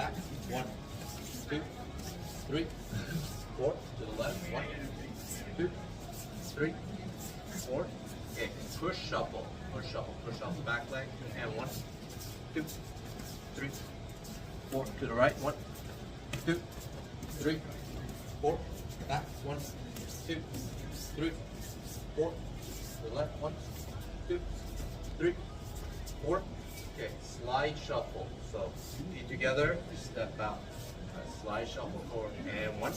back. 1, 2, 3, 4. To the left. 1, 2, 3, 4. Okay, push shuffle. Push shuffle. Push off the back leg. And 1, 2, 3, 4. To the right. 1, 2, 3, 4. Back. 1, 2, 3, 4. To the left. 1, 2, 3, 4. Okay, slide shuffle. So feet together, step out. Slide shuffle forward. And 1,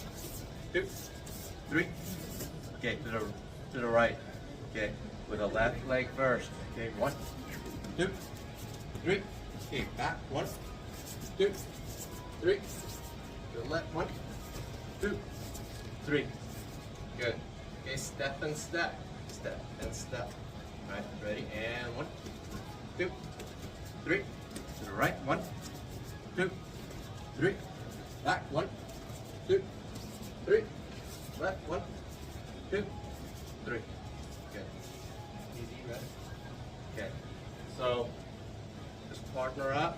2, 3. Okay, to the right. Okay, with the left leg first. Okay, 1, 2, 3. Okay, back. 1, 2, 3. To the left. 1, 2, 3. Good. Okay, step and step. Step and step. All right, ready? And 1, 2, 3. To the right. 1, 2, 3. Back. 1, 2, 3. Left. 1, 2, 3. Good. Easy, ready? Okay. So just partner up.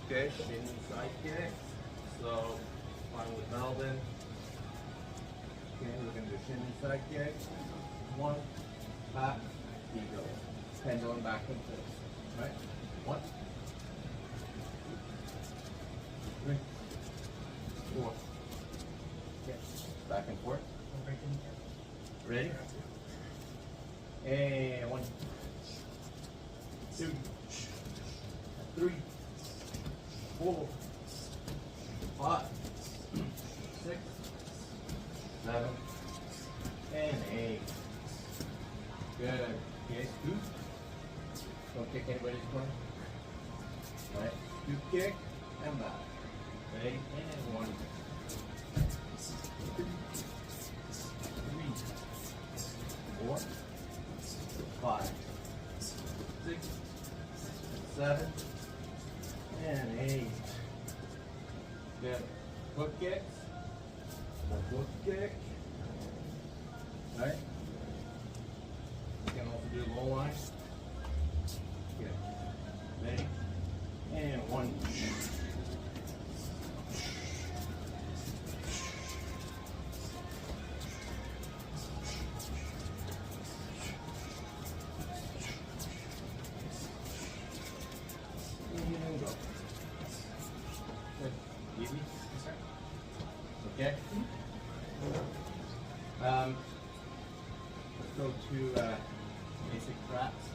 Okay, shin side kick. So fine with Melvin. Okay, we're gonna do shin side kick. 1, back, ego. Pendulum back and forth. Right? 1, 2, 3, 4. Okay. Back and forth. Ready? And 1, 2, 3, 4, 5, 6, 7, and 8. Good. Okay, scoop. Don't kick anybody's corner. Right. Scoop kick and back. Ready? And 1, 2, 3, 4, 5, 6, 7, and 8. Good. Hook kicks. The hook kick. Right? You can also do low line. Good. Ready? And 1. And go. Good. Easy? Yes, sir. Okay? Let's go to basic traps.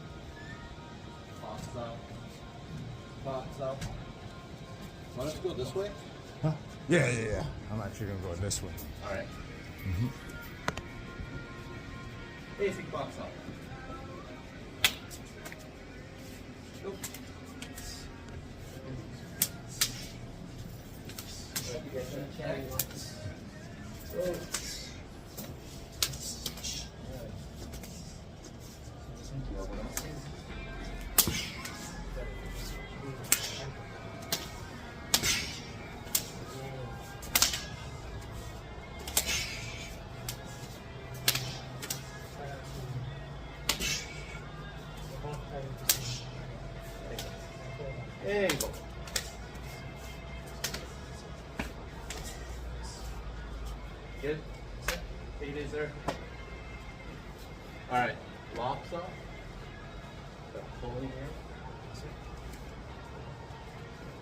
Box up. Box up. Want us to go this way? Huh? Yeah. I'm actually gonna go this way. Alright. Basic box up. Go. Go. And go. Good? Feet is there. Alright, locks off. Pulling here.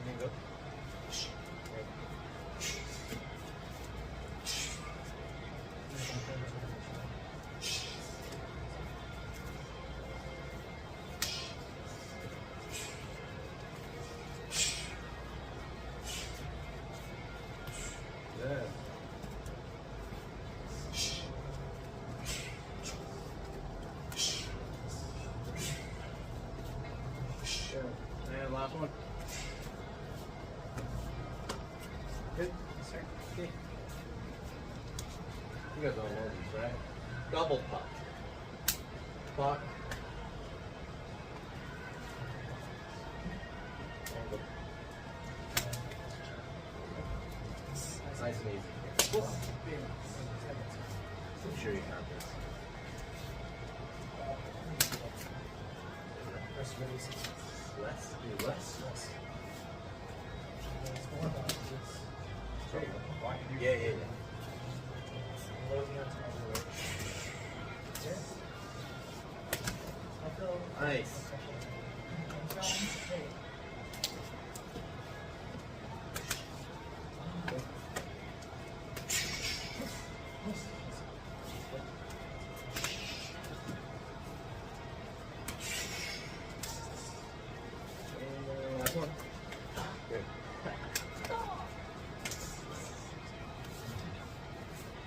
And go. Good. And last one. Good. Yes, sir. Okay. You guys all know these, right? Double puck. Puck. And go. Nice and easy. I'm sure you have this. Less, do less. Yeah, yeah, yeah. Nice. Last one. Good.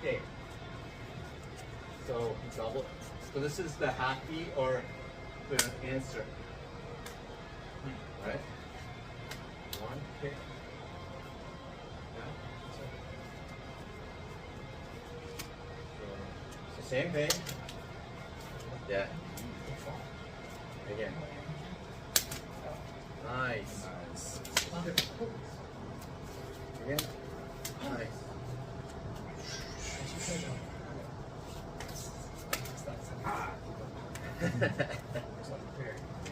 Okay. So double. So this is the happy or the answer. Right? One, okay. Yeah. So same thing. Yeah. Again. Nice. Nice. Again. Nice.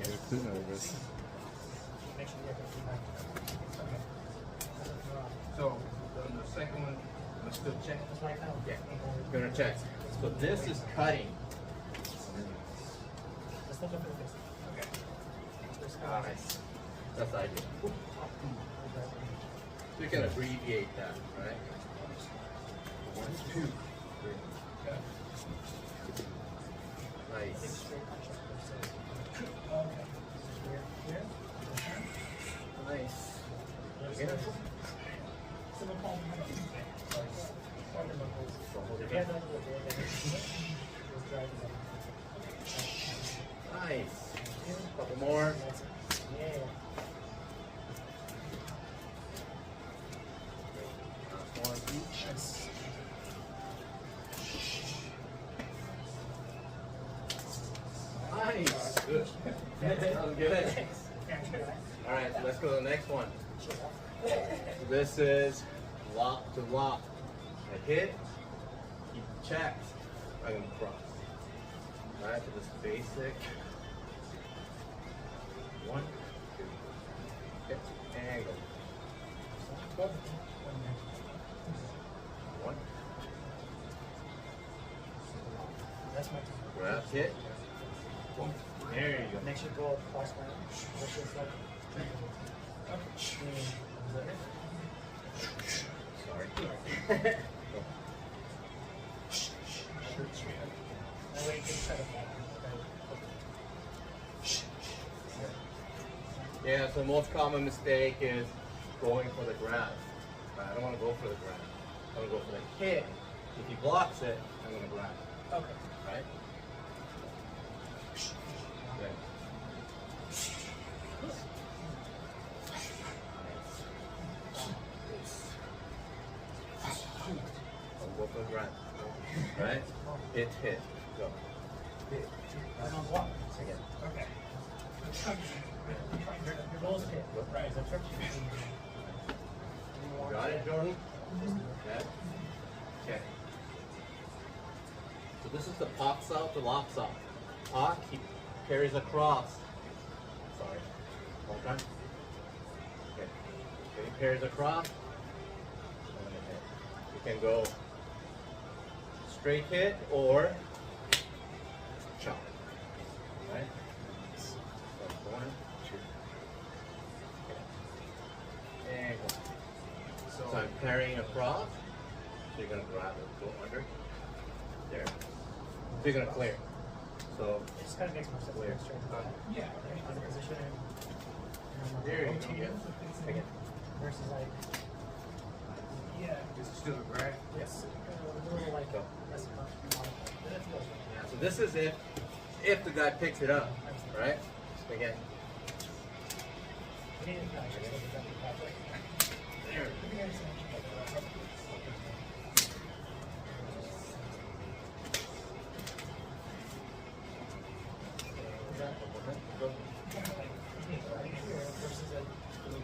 You're too nervous. So the second one, let's still check. Yeah, we're gonna check. So this is cutting. Nice. That's the idea. So you can abbreviate that, right? 1, 2, 3. Nice. Nice. Again. Nice. Couple more. Last one each. Nice. Good. That was good. All right, so let's go to the next one. So this is lock to lock. I hit, keep checked, I'm gonna cross. All right, so this is basic. 1, 2, hit, and go. 1. Grab, hit. There you go. Next you go across my Sorry. That way you can set it back. Yeah, so the most common mistake is going for the grab. I don't want to go for the grab. I want to go for the hit. If he blocks it, I'm going to grab. Okay. Right? Good. I'll go for the grab. Right? Hit, hit. Go. I don't block. Again. Okay. Your goal is hit. Right. So trick Got it, Jordan? Okay. Okay. So this is the pops out to locks out. Pock, he carries across. Sorry. One time. Okay. Okay, he carries across. You can go straight hit or chop. Right? So 1, 2. Okay. And go. So I'm carrying across. So you're gonna grab it, go under. There. So you're gonna clear. So It just kind of makes more sense. Clear. Yeah. On the position. there you go. Yeah. Again. Versus like. Yeah. Just still a grab. Yes. A little like Go. less modified. But it feels right. Yeah. So this is if the guy picks it up, right? Again. We need to actually look at that pathway. There.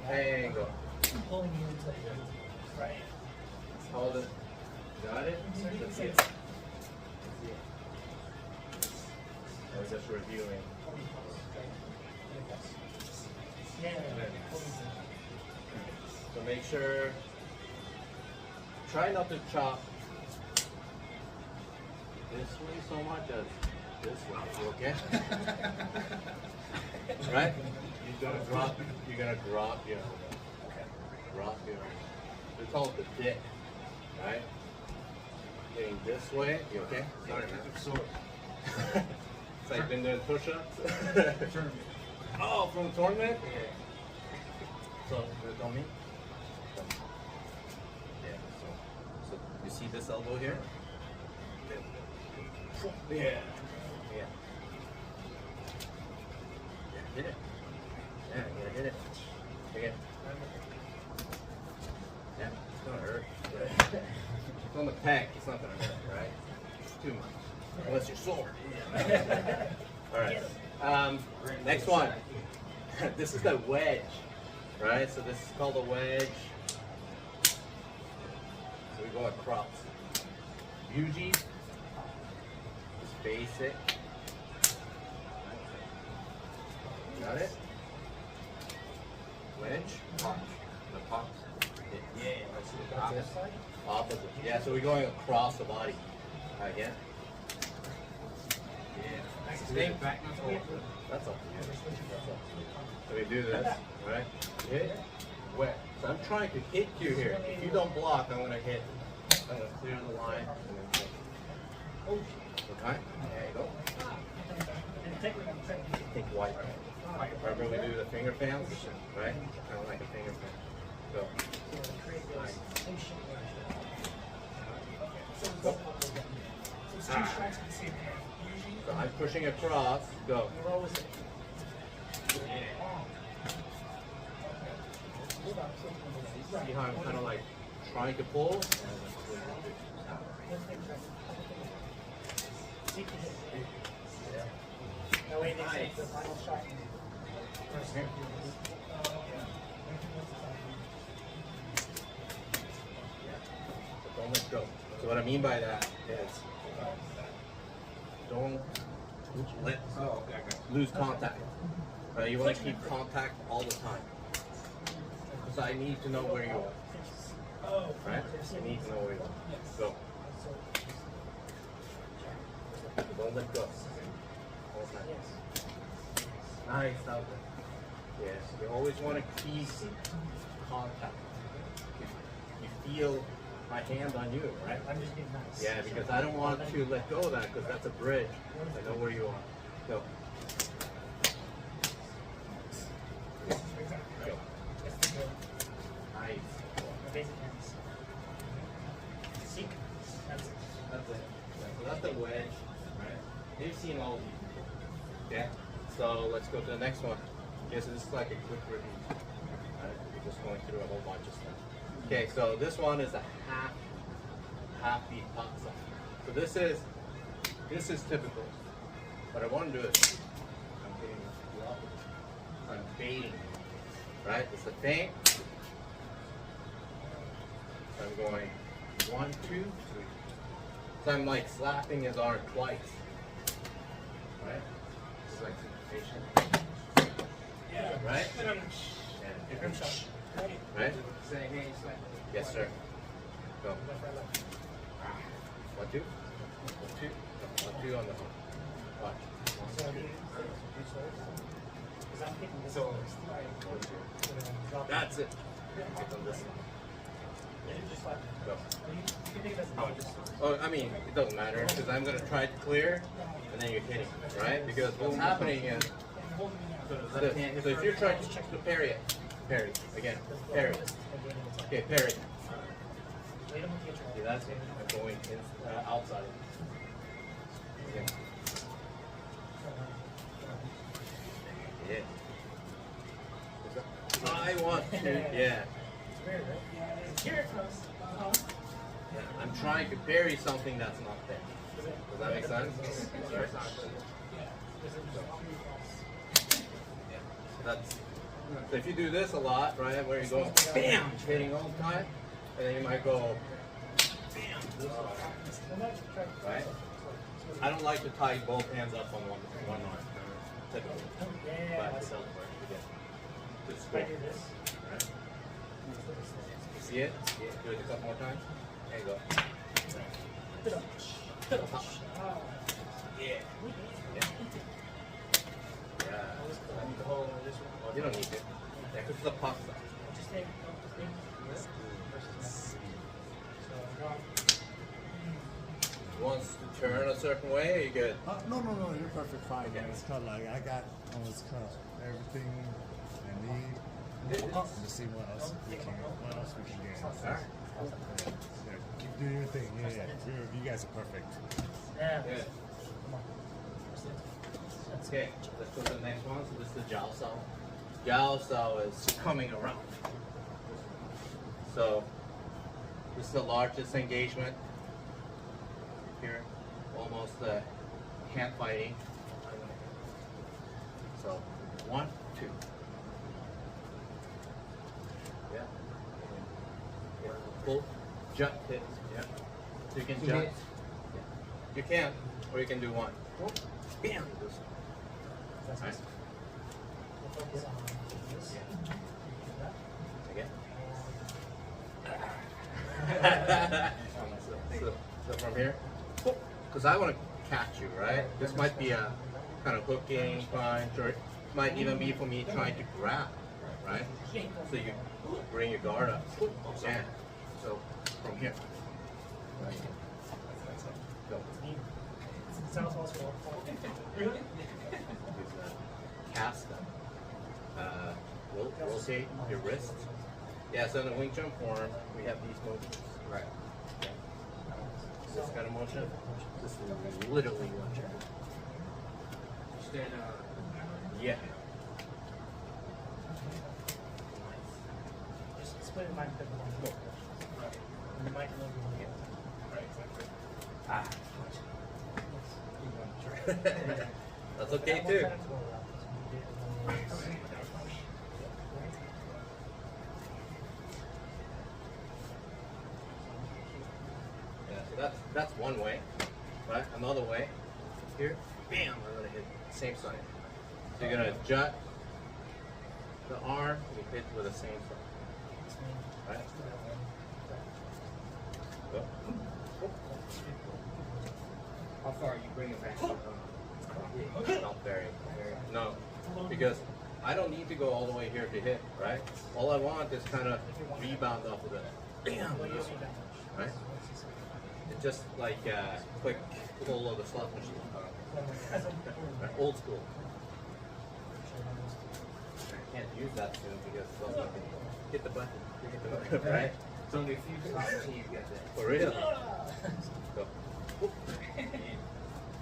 And go. Pulling you into the right. Hold it. Got it? Let's see it. I was just reviewing. Yeah. So make sure, try not to chop this way so much as this way, okay? Right? You're gonna drop your, we call it the dick, right? Getting this way, you okay? Sorry, man. It's like been doing push-ups. Oh, from the tournament? Okay. So, do it on me? Yeah, so you see this elbow here? Yeah. Yeah. Hit it. Yeah, you gotta hit it. Again. Yeah, it's gonna hurt. It's on the peg, it's not gonna hurt, right? Too much. Unless you're sore. Alright. Next one. This is the wedge. Right? So this is called a wedge. So we go across. Yuji. Just basic. Got it? Wedge. Punch. The punch. Yeah. Opposite. Yeah, so we're going across the body. Again. Yeah. Stay back. That's up to you. So we do this, right? Hit, wet. So I'm trying to hit you here. If you don't block, I'm gonna hit. I'm gonna clear the line and then hit. Okay? There you go. Think white. Remember we do the finger fans? Right? Kind of like a finger fan. Go. Nice. So I'm pushing across. Go. See how I'm kind of like trying to pull? That way they say the final shot. Don't let go. So what I mean by that is don't let lose contact. Right? You want to keep contact all the time. Because I need to know where you are. Right? I need to know where you are. Go. Don't let go. All the time. Nice out there. Yes. You always want to keep contact. You feel my hand on you, right? I'm just being nice. Yeah, because I don't want to let go of that because that's a bridge. I know where you are. Go. Go. Nice. Seek. That's it. That's it. So that's the wedge, right? You've seen all of these. Yeah. So let's go to the next one. Okay, so this is like a quick review. Right? We're just going through a whole bunch of stuff. Okay, so this one is a half beat paksa. So this is typical. What I want to do is I'm baiting, right? It's a feint. So I'm going 1, 2, 3. So I'm like slapping his arm twice, right? It's like syncopation. Right? Yeah. Right? Yes, sir. Go. 1, 2. 1, 2. 1, 2 on the home. Watch. 1, 2. So, that's it. Get on this one. Go. Oh, I mean, it doesn't matter because I'm going to try to clear and then you're hitting, right? Because what's happening is, so if you're trying to parry it, parry, again, parry. Okay, parry. See, that's it. I'm going outside. Okay. Yeah. I want to, yeah. Here it comes. Yeah, I'm trying to parry something that's not there. Does that make sense? Sorry. Yeah. So if you do this a lot, right, where you go, bam, hitting all the time, and then you might go, bam, right? I don't like to tie both hands up on one arm, typically. But it doesn't work again. Just go. Right? See it? Yeah, do it a couple more times. There you go. Yeah. Oh, you don't need to. Yeah, because the puck stuff. Wants to turn a certain way, or you good? No, you're perfect fine, man. It's kind of like I got almost kind of everything I need. Let's see what else we can get. Alright. Yeah, keep doing your thing. Yeah. You guys are perfect. Yeah. Good. Okay, let's go to the next one. So this is the Jiao Sao. Jiao Sao is coming around. So this is the largest engagement here, almost hand fighting. So 1, 2. Yeah. Pull, jut, hit. Yeah. So you can jut. Yeah. You can, or you can do one. Bam. That's Nice. We'll focus on this. Again. So from here, because I want to catch you, right? This might be a kind of hooking punch, or it might even be for me trying to grab, right? So you bring your guard up. Yeah. So from here. Right. Go. Sounds also Cast them. Rotate your wrist. Yeah, so in the Wing Chun form, we have these motions. Right. Yeah. This kind of motion. This is literally motion. Yeah. just split in mind because of one. And the mic and everyone get. Ah. That's okay too. Yeah, so that's one way, right? Another way, here, bam, I'm gonna hit same side. So you're gonna jut the arm, you hit with the same side, right? Go. How far you bring it back? Not very. No, because I don't need to go all the way here to hit, right? All I want is kind of rebound off of it. Bam! Right? It's just like a quick pull of the slot machine. Right? Old school. I can't use that soon because it's all hit the button. Hit the button, right? It's only a few slot machines you get that. For real. Go.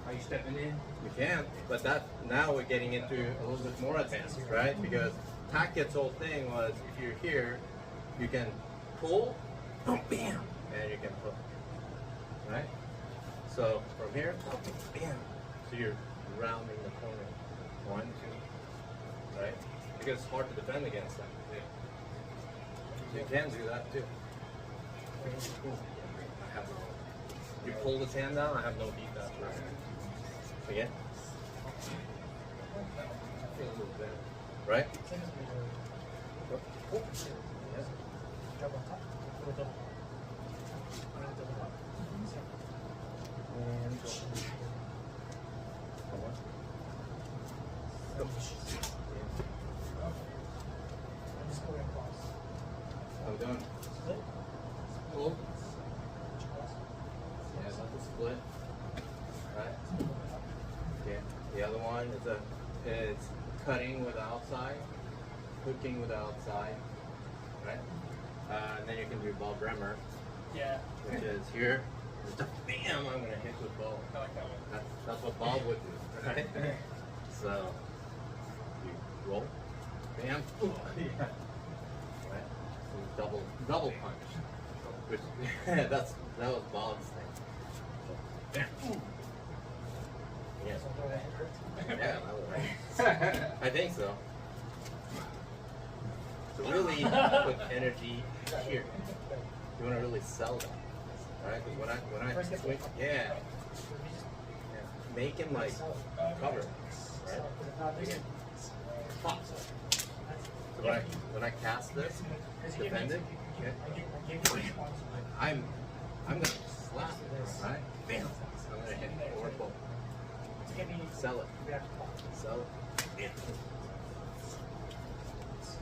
Are you stepping in? You can, but that now we're getting into a little bit more advanced, right? Because Tacket's whole thing was if you're here, you can pull, boom, bam, and you can hook, right? So from here, bam, so you're rounding the corner, 1, 2, right? Because it's hard to defend against that. So you can do that too. I have no, you pull this hand down, I have no beat that. Again. I feel a little better. Right? I'm done. Pull. Yeah, let the split. Right? Yeah. The other one is cutting with the outside, hooking with the outside. Right? And then you can do ball bremer, Yeah. which is here. Just a bam! I'm gonna hit with ball. I like that one. That's what Bob would do, right? So you roll, bam, yeah. Right? So double punch. Which that was Bob's thing. So, bam. Yeah. Yeah, that was right. I think so. So really put energy here. You want to really sell that, right? Because when I swing, yeah, make him like cover, right? Pop. So when I cast this, Defend it. Okay. I'm gonna slap, right? Bam. I'm gonna hit forward pull. Sell it. Sell it. Yeah.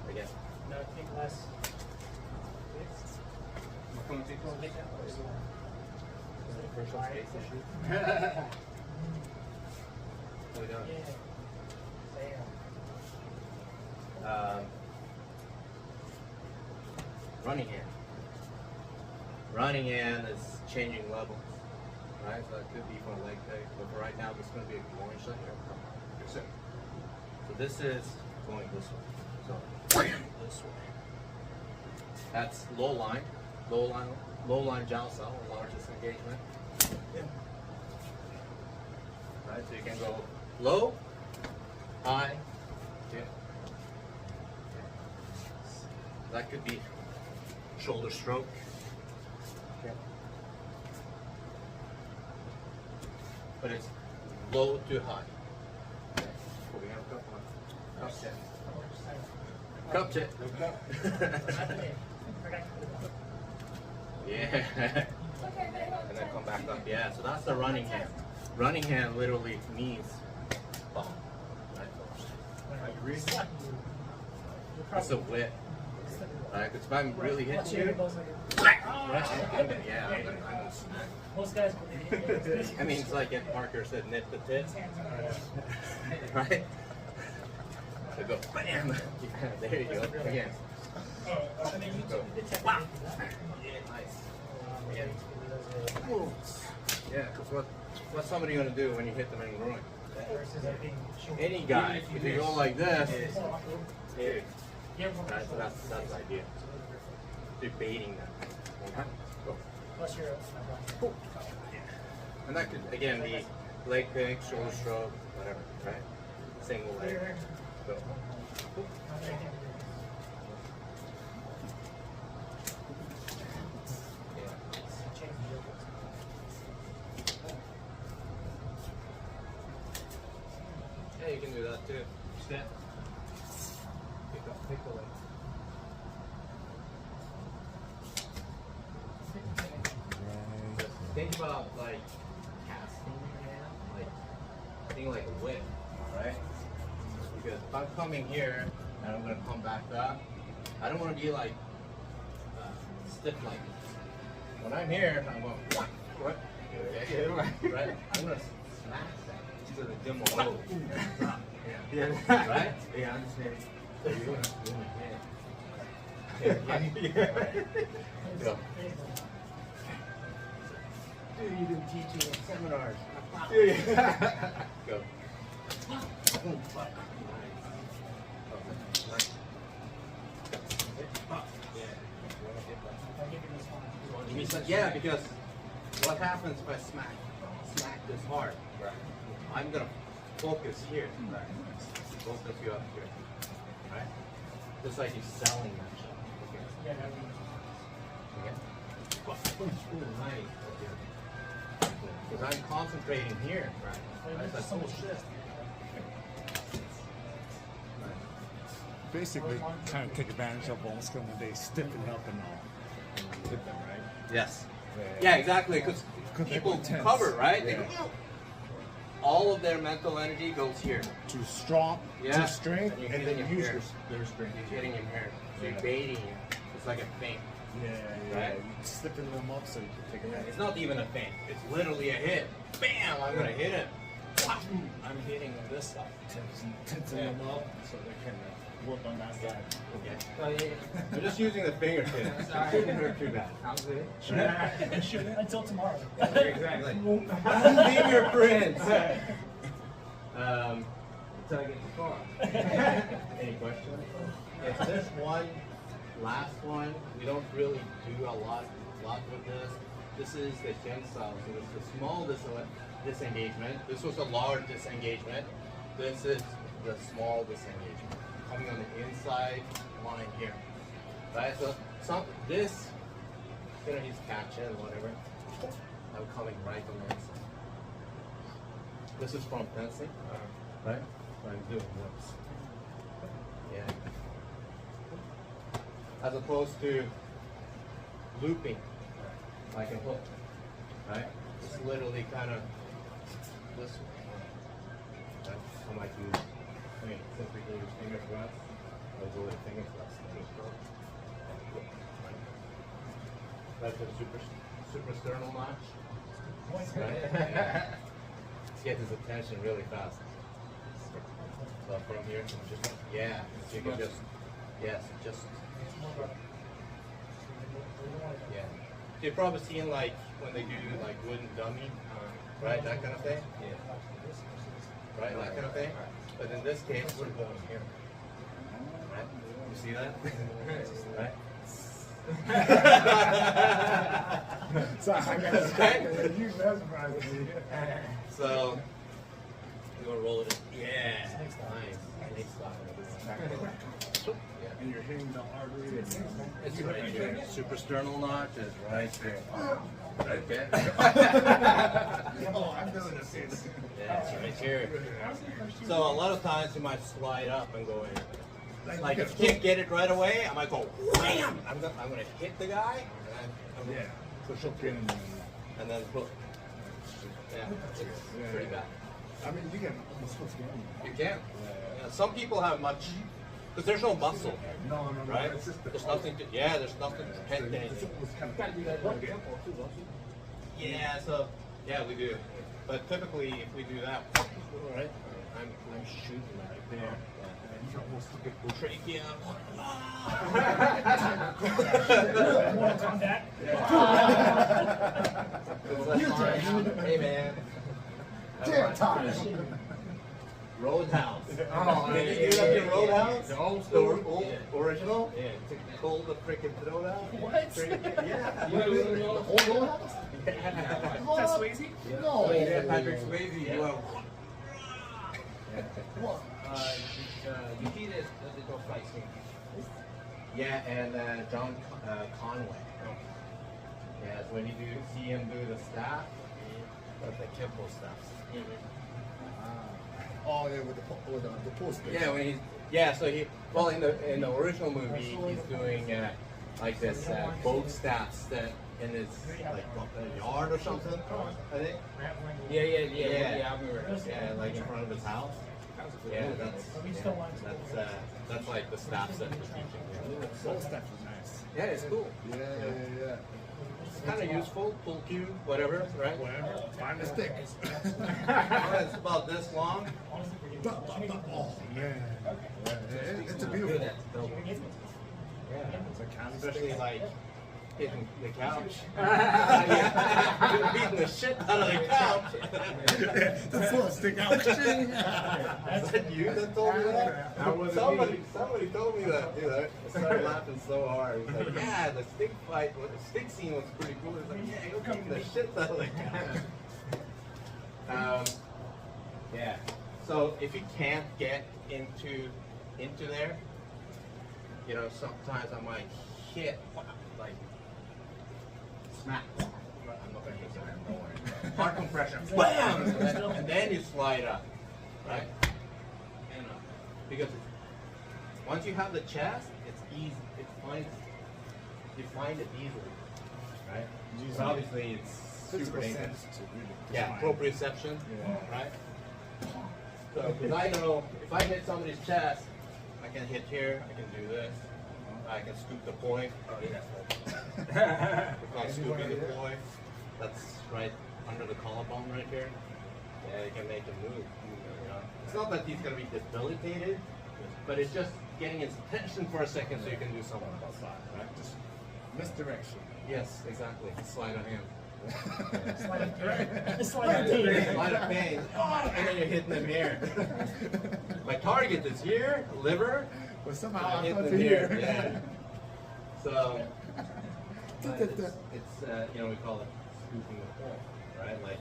Again. No, think less. Personal space issue. What are we doing? Running hand. Running hand is changing levels, right? So it could be for a leg kick, but for right now, this is going to be a orange leg kick. So this is going this way. So this way. That's low line jiao sao, or largest engagement. Right, so you can go low, high, yeah. That could be shoulder stroke. Okay. But it's low to high. Okay. We have a cup one. Cup check. Cup check. Yeah. And then come back up. Yeah, so that's the running hand. Running hand literally means bomb. Right? It's a whip. Right? Because if I'm really hitting you, yeah, I'm gonna smack. Most guys I mean, it's like if Parker said, nip the tip. Right? So go, bam! There you go. Again. Go. Wow! Yeah, nice. Yeah. Yeah, because what's somebody going to do when you hit them in the groin? Any guy, if you go like this, right, so that's the idea. Debating them. Go. And that could, again, be leg pick, shoulder stroke, whatever, right? Single leg. Go. Yeah, you can do that too. Step. Pick the leg. Think about like casting your hand, like think like a whip, right? Because if I'm coming here and I'm gonna come back up, I don't want to be like stiff like this. When I'm here, I'm going what? Okay. Right? I'm gonna smack that to the demo. Yeah. Right? Yeah, I understand. So you're gonna hit. Yeah. Go. Dude, you've been teaching in seminars. Go. Yeah, because what happens if I smack this hard? Right. I'm gonna focus here. Right. Focus you up here. Right? Just like you're selling that shit. Okay. Okay. Nice. Okay. Because I'm concentrating here, right? It's like, oh shit. Basically, trying to take advantage of almost when they stiffen up and all. Hit them, right? Yes. Yeah, exactly. Because people cover, right? They go, all of their mental energy goes here. Too strong, too strength, and then use here. their strength. You're hitting him here. So you're baiting him. It's like a feint. Yeah. Right? You stiffen them up so you can take advantage. It's not even a feint. It's literally a hit. Bam! I'm gonna hit him. I'm hitting on this side. Tensing them up so they can work on that side. Okay. I'm just using the fingertips. It shouldn't hurt too bad. How's it? Until tomorrow. Exactly. Fingerprints. Until I get the car. Any questions? It's this one, last one. We don't really do a lot with this. This is the Sensei, so it's a small disengagement. This was a large disengagement. This is the small disengagement. Coming on the inside line here. Right? So this he's catching whatever. I'm coming right on the inside. This is from Sensei. Right? So I'm doing this. Yeah. as opposed to looping like a hook, right? It's literally kind of this way. Right? I might use, since we can use finger thrusts, I'll go with finger thrust. That's a super sternal notch. Right? Get his attention really fast. So from here, just yeah, so you can just yeah. You've probably seen like when they do like wooden dummy, right? That kind of thing. Right, that kind of thing. But in this case, we're going here. Right? You see that? Right? So I got you mesmerized me. So we're gonna roll it in. Yeah, nice. Snake style. And you're hitting the artery. It's right here. Suprasternal notch is right there. Okay. Oh, I'm feeling the same. Yeah, it's right here. So a lot of times you might slide up and go in. Like if you can't get it right away, I might go wham! I'm gonna hit the guy and I'm gonna push up in and then put. Yeah, it's pretty bad. I mean, you can almost hook it. You can. Yeah, some people have much, because there's no muscle, No, right? It's just the There's nothing to. Yeah, there's nothing to protect anything. Yeah, so yeah, we do. But typically, if we do that, right? I'm shooting right there. Trachea. Mortal Kombat. Hey man. Damn time. Roadhouse. Oh, Did you do that in Roadhouse? The old The school? original? Yeah, to pull the freaking throat out. What? Yeah. The old house? Is that Swayze? No. Yeah, Patrick Swayze. You are. What? You see this little fight scene? Yeah, and John Conway. Yeah, so when you see him do the staff, that's the Kempo staffs. Oh yeah, with the post. Yeah, when he's so he in the original movie he's doing like this boat staffs that in his like yard or something. I think. Yeah. I remember. Yeah, like in front of his house. Yeah, that's like the staff set for teaching. Post staff is nice. Yeah, it's cool. Yeah. It's kind of useful. Pull cue, whatever, right? Whatever. Find the stick. It's about this long. Oh man. It's a beautiful. Yeah, It's a kind of especially stick. like hitting the couch. Beating the shit out of the couch. The full stick out. Is that you that told me that? Somebody told me that, dude. I started laughing so hard. He's like, yeah, the stick fight, the stick scene was pretty cool. He's like, yeah, you're beating the shit out of the couch. Yeah. So if you can't get into there, you know, sometimes I might hit like smack. I'm not gonna hit that. Don't worry. Hard compression. Bam! And then you slide up, right? And because once you have the chest, it's easy. You find it easily, right? So obviously it's super dangerous. Yeah, proprioception, right? So, because I know if I hit somebody's chest, I can hit here, I can do this, I can scoop the point. If I'm scooping the point, that's right under the collarbone right here. Yeah, you can make him move. You know? It's not that he's going to be debilitated, but it's just getting his attention for a second so you can do something outside, right? Just Misdirection. yes, exactly. Slide on him. Slide of pain. Slide of pain. And then you're hitting them here. My target is here, liver. But somehow I I hit thought them to here. here. Yeah. So it's you know, we call it scooping the pole, right? Like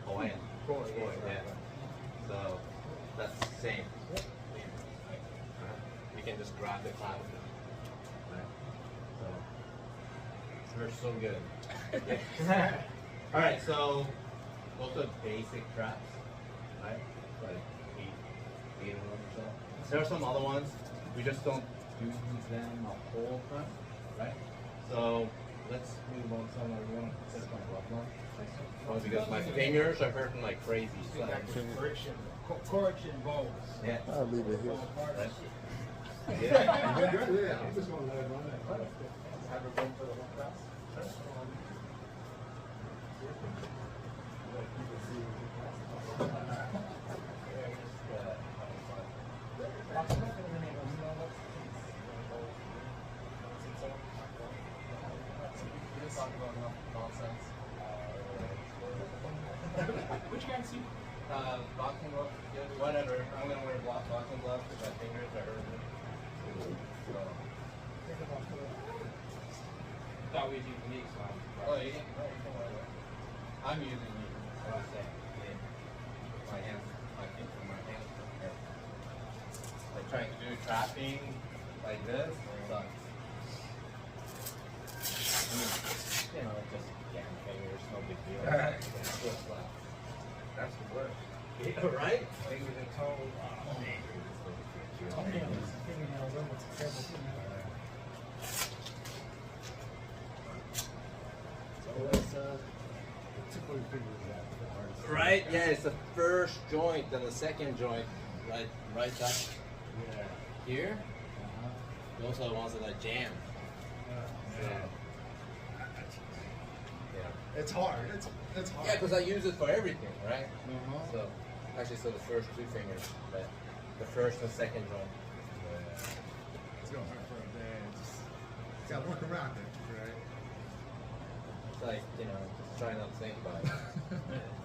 Hawaiian. Yeah. So that's the same. You can just grab the cloud. Right? So we're so good. All right, so those are basic traps, right? Like feet and so. There are some other ones. We just don't do use them a whole time, right? So let's move on somewhere. We want to set my glove on. Oh, because my fingers are hurting like crazy. So. Correction bowls. Yeah. I'll leave it here. Right. Yeah, I'm just gonna let it run that. Have her go for the whole class. Which guy see? Boxing gloves, whatever. I'm gonna wear boxing gloves because my fingers are hurting. So. Thought we was using these, so Oh, you can wear that. I'm using these. That's what I'm saying. Yeah. My hands, my hands are hurt. Like trying to do trapping like this sucks. I mean, you know, just damn fingers, no big deal. It's just like, that's the worst. Yeah, right? Fingers and toes. Oh, man. Toenails, fingernails, almost terrible fingernails. So what's the tickle your fingers at the hardest? Right? Yeah, it's the first joint and the second joint. Right up Yeah. here. Uh-huh. Those are the ones that I jam. Yeah. Yeah. It's hard. It's hard. Yeah, because I use it for everything, right? Uh-huh. So, actually, so the first two fingers, but the first and second joint. It's gonna hurt for a day. Just gotta work around it, right? It's like, you know, just try not to think about it.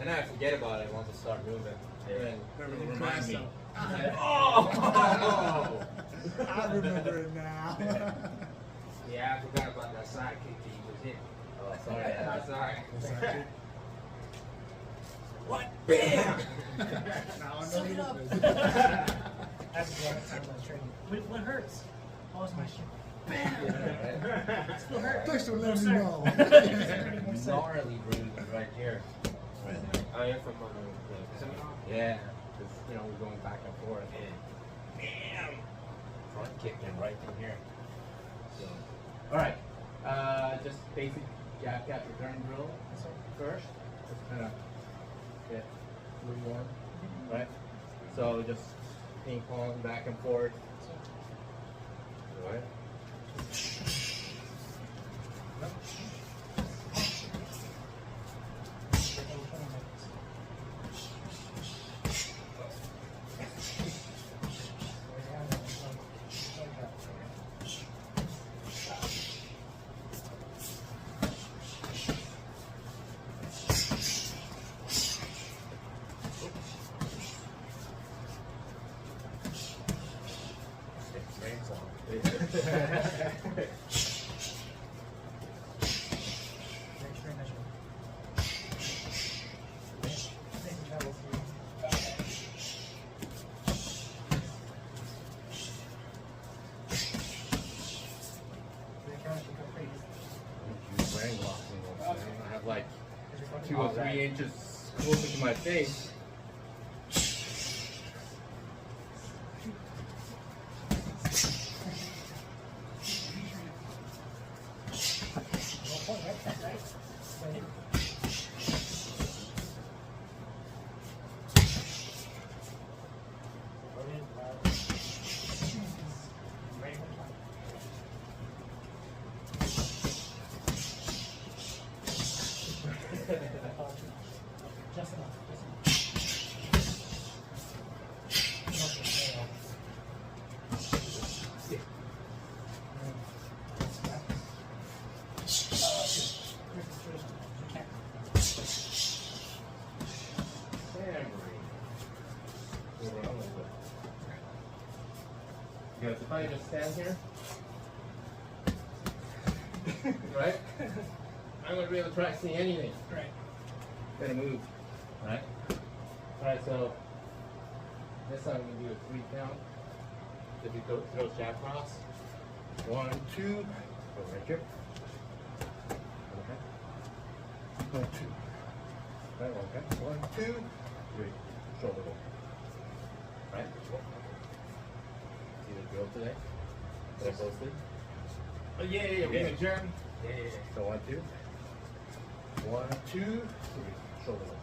And I forget about it once I start moving. And then it'll remind me. Oh! I remember it now. yeah, I forgot about that side kick that you was hitting. Oh, sorry. That's alright. What? Bam! Now I know Suck it you up. did. That's the other time I was training. What hurts? Oh, it's my shit. Bam! Right? It still hurts. Thanks for letting me know. Gnarly bruises right here. Oh, you're from the seminar? Yeah, because, you know, we're going back and forth. And bam! Front kicking right from here. So, alright. Just basic jab, catch, return drill first. Just kind of get a little warm, right? So just ping pong back and forth. Alright. I have like 2 or 3 inches closer to my face. Just enough. Yes, if I just stand here, right? I'm gonna be able to try to see anything. Right. Gonna move, right? Alright, so this time I'm gonna do a 3 count. If you go throw jab cross. 1, 2, go right here. Okay. 1, 2. Right, okay. 1, 2, 3. Shoulder roll. Right? See the drill today? Very closely. Oh, yeah. We can adjourn. Yeah. So 1, 2. 1, 2, 3. Shoulder roll.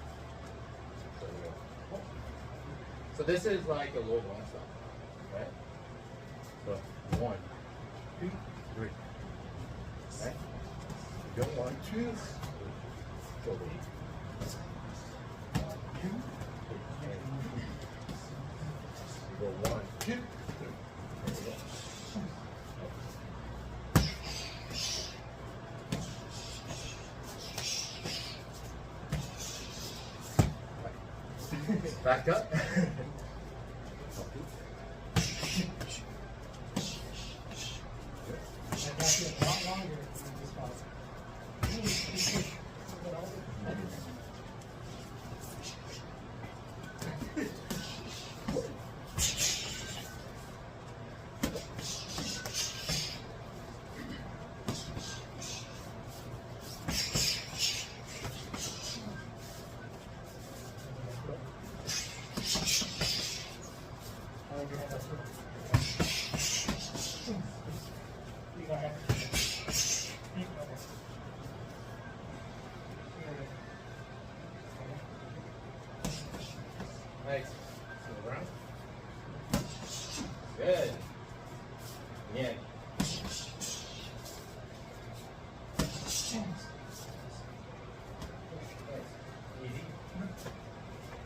Shoulder roll. So this is like a low one stop, right? So 1, 2, 3. Right? Go 1, 2, 3. Shoulder roll. 1, 2, 3. Go 1, 2, 3. There we go. Back up. a lot longer than this box. Nice. Move around. Good. Yeah. Easy.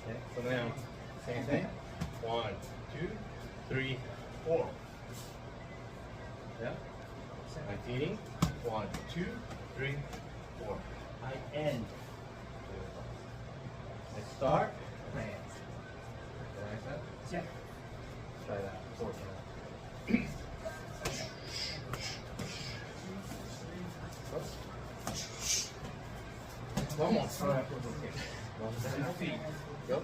Okay, so now, same thing. 1, 2, 3, 4. Yeah. I'm feeding. 1, 2, 3, 4. I end. I start. Land. Like that? Yeah. Try that. 4 times. One more. Alright. 1 feet. Go.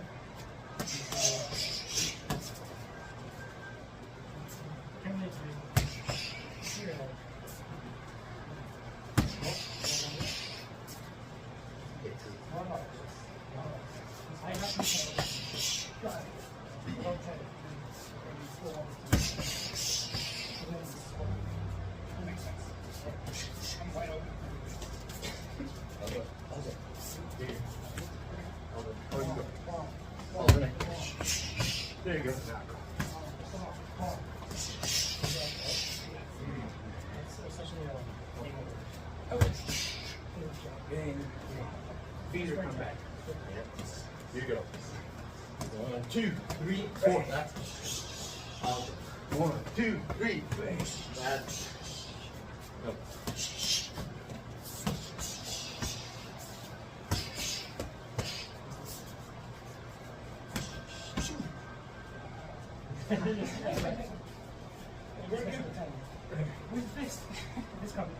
There you go. Feet are come back. Here you go. 1, 2, 3, 4. That's awesome. 1, 2, 3. That's go. We fixed this coming.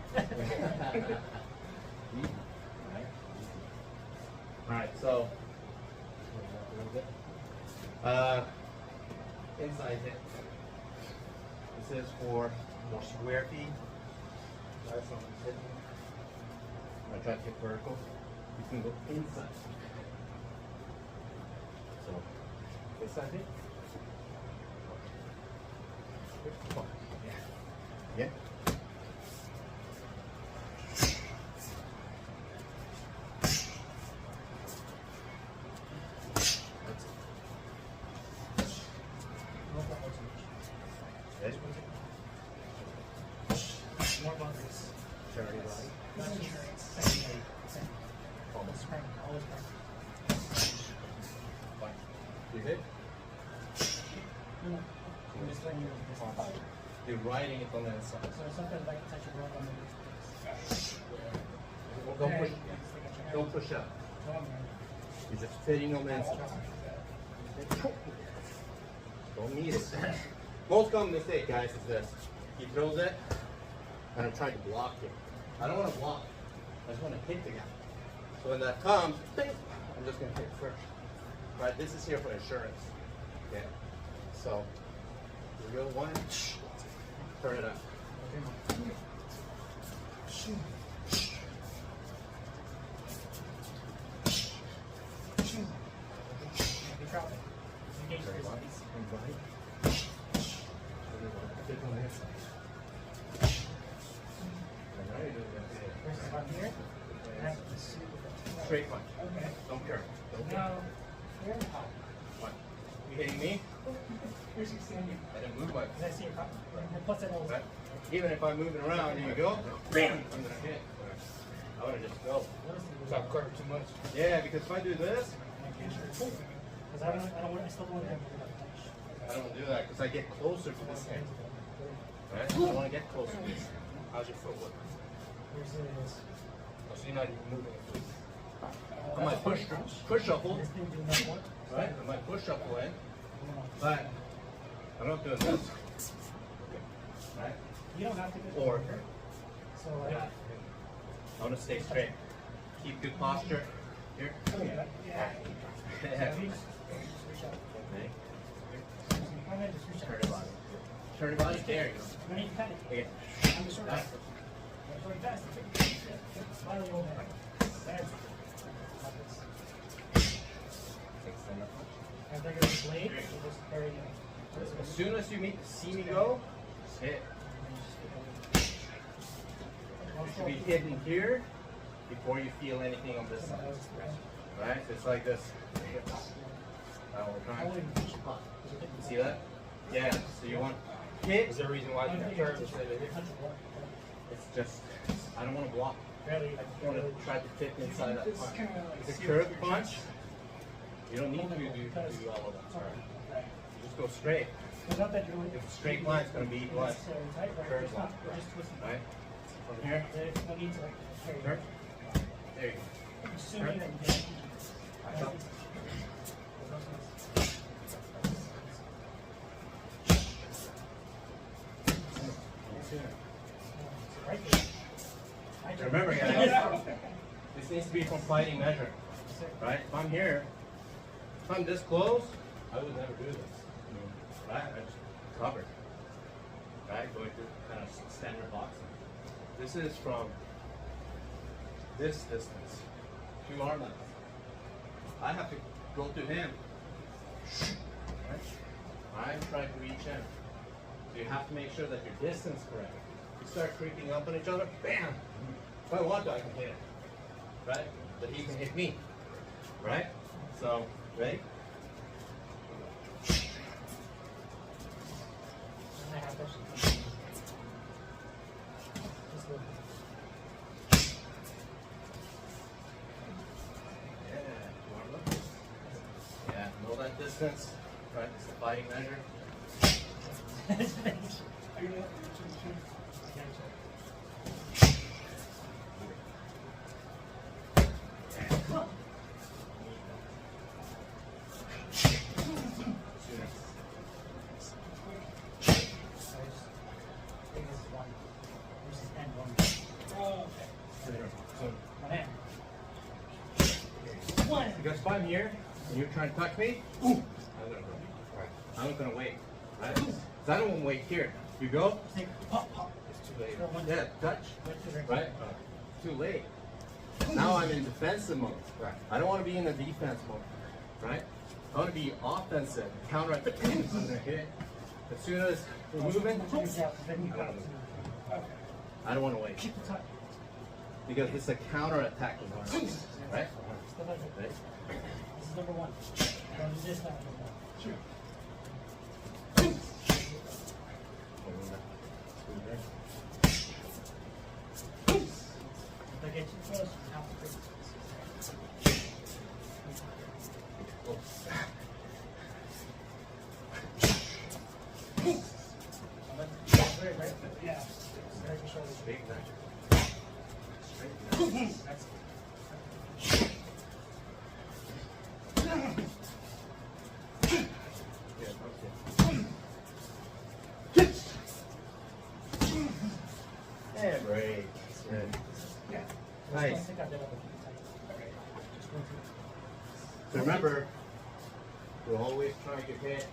Alright, so inside it. This is for more square feet. That's not sitting. I try to get vertical. You can go inside. So inside it. Yeah. Yeah. More bunkers. Charity body. Not insurance. Secondary. Always spring. Always spring. Fine. You hit? No. I'm just letting you know this one. You're riding it on the inside. So sometimes I can touch a rope on the Don't push. Don't push up. You're just fitting on the inside. Don't need it. Most common mistake, guys, is this. He throws it, and I'm trying to block it. I don't want to block. I just want to hit the guy. So when that comes, bing, I'm just going to hit first. Right? This is here for insurance. Okay. So, here we go. 1. Turn it up. straight punch. Okay. Don't care. Don't care. Now, here. What? You hitting me? Here's your standing. I didn't move my. Because I see your cotton. And plus that Right. Even if I'm moving around, here you go. Bam! I'm gonna hit. I wanna just go. Stop cutting too much. Yeah, because if I do this, Because I still don't want to I don't do that because I get closer to this hand. Right? I want to get closer to this. How's your footwork? Here's this. Oh, so you're not even moving it. I might push shuffle, This thing doing that one. right? I might push shuffle in, but I'm not doing this. Right? You don't have to go. Or, So, yeah. I want to stay straight. Keep good posture. Here. yeah. Yeah. Reach out. Okay. Kind of just reach out. Turn your body. Turn your body. There you go. No need to cut it. Okay. I'm just short. That's I'm going fast. Slightly over there. That's it. Like this. Extend that much. And they're going to blade, so just carry it. As soon as you see me go, just hit. You should be hitting here before you feel anything on this side. Right? It's like this. All the time. See that? Yeah. So you want hit. Is there a reason why you turn instead of here? It's just I don't want to block. Barely. I want to try to fit inside that punch. It's a curved punch. You don't need to do all of that. You just go straight. Not that you're really If a straight line, it's going to be what? necessarily tight, right? Curved It's line. not. We're just twisting. Right? From here. There's no need to like carry Turn. it. There you go. Assuming that you get it. Back up. Right there. Remember, guys, this needs to be from fighting measure. Right? If I'm here, if I'm this close, I would never do this. Right? I just cover. Right? Going through kind of standard boxing. This is from this distance to arm length. I have to go to him. Right? I'm trying to reach him. So you have to make sure that your distance is correct. You start creeping up on each other, bam! If I want to, I can hit him. Right? But he can hit me. Right? So, ready? And I have this. Just a little bit. Yeah, know that distance. Right? It's the fighting measure. Are you Because if I'm here and you're trying to touch me, I'm gonna go. Right. I'm not gonna wait. Right? Because I don't want to wait here. You go. Pop, pop. It's too late. Yeah, touch. Right? Too late. Now I'm in defensive mode. Right. I don't want to be in the defense mode. Right? I want to be offensive. Counter at the I'm gonna hit. As soon as we're moving, I don't want to wait. Keep the touch. Because it's a counter attack environment. Right? Still like it. Right? This is number one. Don't do this now. Sure. If I get too close, you have to break this. Right? Yeah. Very good shoulders. Big magic. Straight magic. That's Yeah, okay. And break. That's good. yeah. Nice. I think I did have a few tight. Okay. Just going through. So remember, we're always trying to hit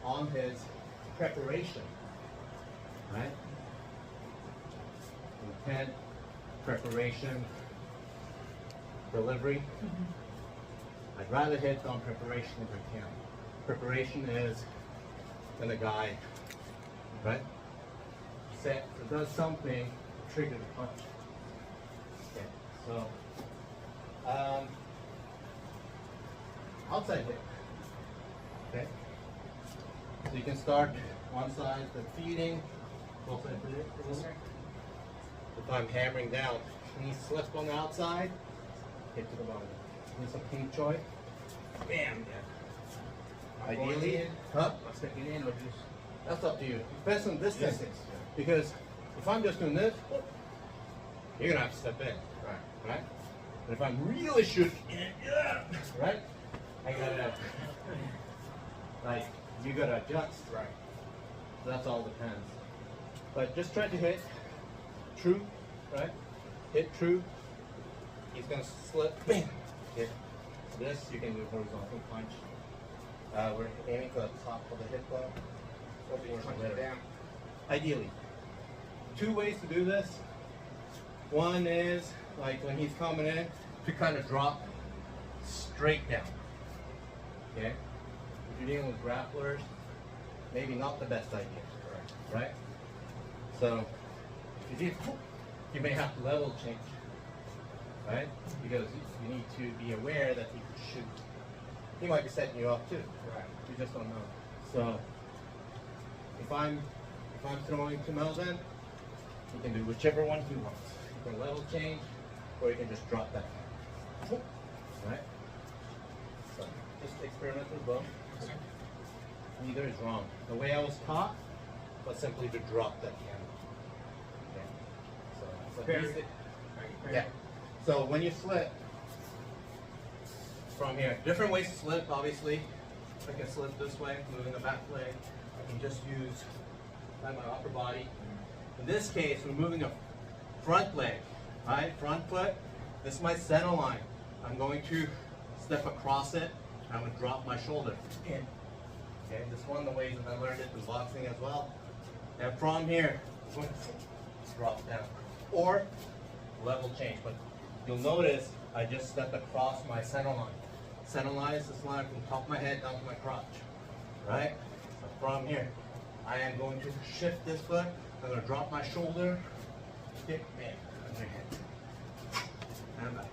on his preparation. Right? Intent, preparation, delivery. I'd rather hit on preparation if I can. Preparation is when the guy, right, set or does something to trigger the punch. Okay, so Outside hip. Okay. So you can start one side, the feeding. Both sides of it. If I'm hammering down, knee slip on the outside, hip to the bottom. Need some pink choy. Bam. Yeah. Ideally, huh? I'll stick it in or just. That's up to you. Depends on distance. Because if I'm just doing this, you're gonna have to step in. Right. Right? But if I'm really shooting, right? I gotta, like, you gotta adjust. Right. So that's all depends. But just try to hit true, right? Hit true. He's gonna slip. Bam. Hit this. You can do horizontal punch. We're aiming for the top of the hip bone. Punch it down. Ideally, two ways to do this. One is like when he's coming in to kind of drop straight down. Okay? If you're dealing with grapplers, maybe not the best idea. Right? So if you may have to level change. Right? Because you need to be aware that he could shoot. He might be setting you up too. Right. You just don't know. So if I'm throwing to Melvin, you can do whichever one he wants. You can level change, or you can just drop that. Right? So just experiment with both. Neither is wrong. The way I was taught was simply to drop that camera. Okay. So Very- these- yeah. So when you slip from here, different ways to slip, obviously. I can slip this way, moving the back leg. I can just use my upper body. In this case, we're moving a front leg, right? Front foot. This is my center line. I'm going to step across it. I'm going to drop my shoulder in. Okay, this is one of the ways that I learned it in boxing as well. And from here, I'm going to drop down. Or level change. But you'll notice I just stepped across my center line. Center line is this line from the top of my head down to my crotch. Right? So from here, I am going to shift this foot. I'm going to drop my shoulder. Kick, bam, underhand. And back.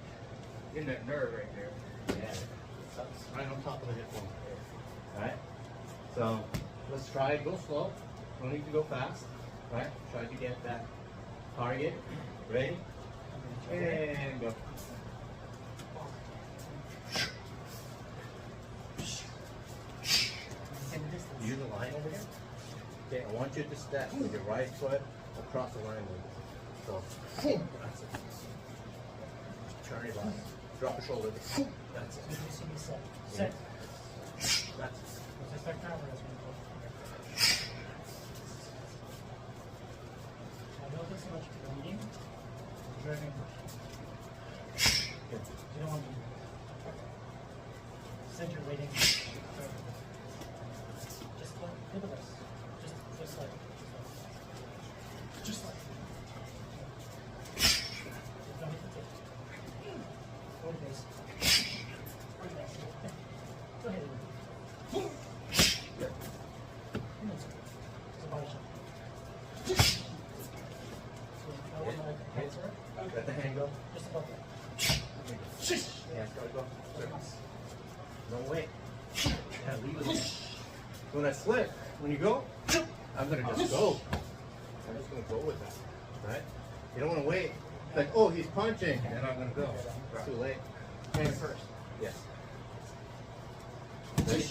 Getting that nerve right there. Yeah. That's right on top of the hip bone. Alright? So let's try it. Go slow. Don't need to go fast. Right? Try to get that target. Ready? And go. Use the line over here. Okay, I want you to step with your right foot across the line with it. So, that's it. Turn your body. Drop your shoulder. That's it. Did you see me set? Set. That's it. Was this that camera? That's really cool. I don't think so much bleeding. Very good. You don't want to center weighting. Just like, look at this. Just like. Just like. Don't hit the tip. Go to base. Go to base. Go ahead. It's a body shot. So, I want my hands around. Let the hand go. Just above that. Hands gotta go. No way. Yeah, leave it. When I slip, when you go, I'm gonna just go. I'm just gonna go with that. Right? You don't wanna wait. It's like, oh, he's punching, and I'm gonna go. It's too late. Hand first. Yes. Ready?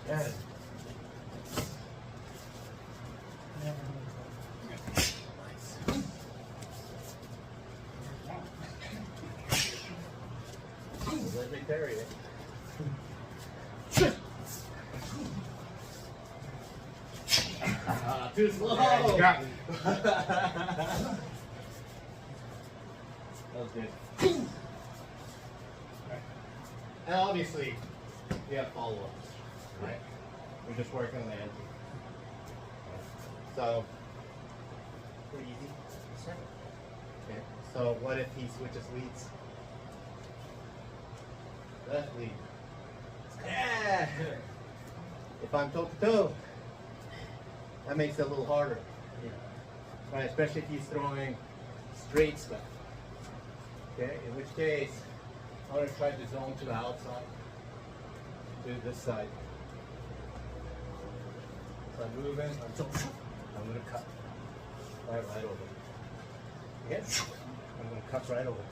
Got it. Never move. Let me carry it. Too slow. Yeah, you got me. That was good. And obviously, we have follow-ups, right? We're just working on the edge. So, pretty easy. Okay. So what if he switches leads? Left lead. Yeah. Yeah. If I'm toe to toe, that makes it a little harder. Right, especially if he's throwing straight stuff. Okay, in which case, I'm going to try to zone to the outside, to this side. So I'm moving, I'm going to cut right over. Okay, I'm going to cut right over.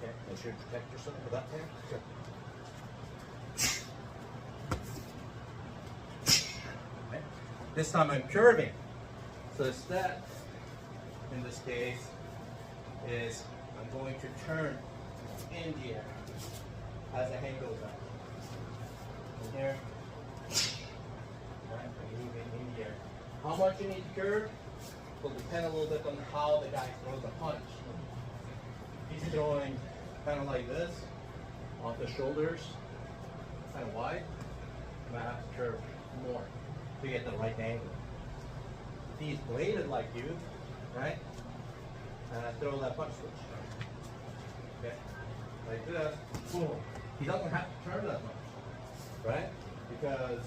Okay, make sure you protect yourself with that hand. Sure. Okay. This time I'm curving. So the step, in this case, is I'm going to turn in the air as the hand goes up. In here. Right, I'm moving in the air. How much you need to curve will depend a little bit on how the guy throws a punch. He's throwing kind of like this, off the shoulders, kind of wide. I might have to curve more to get the right angle. If he's bladed like you, right? Throw that punch switch. Okay, like this, boom. He doesn't have to turn that much, right? Because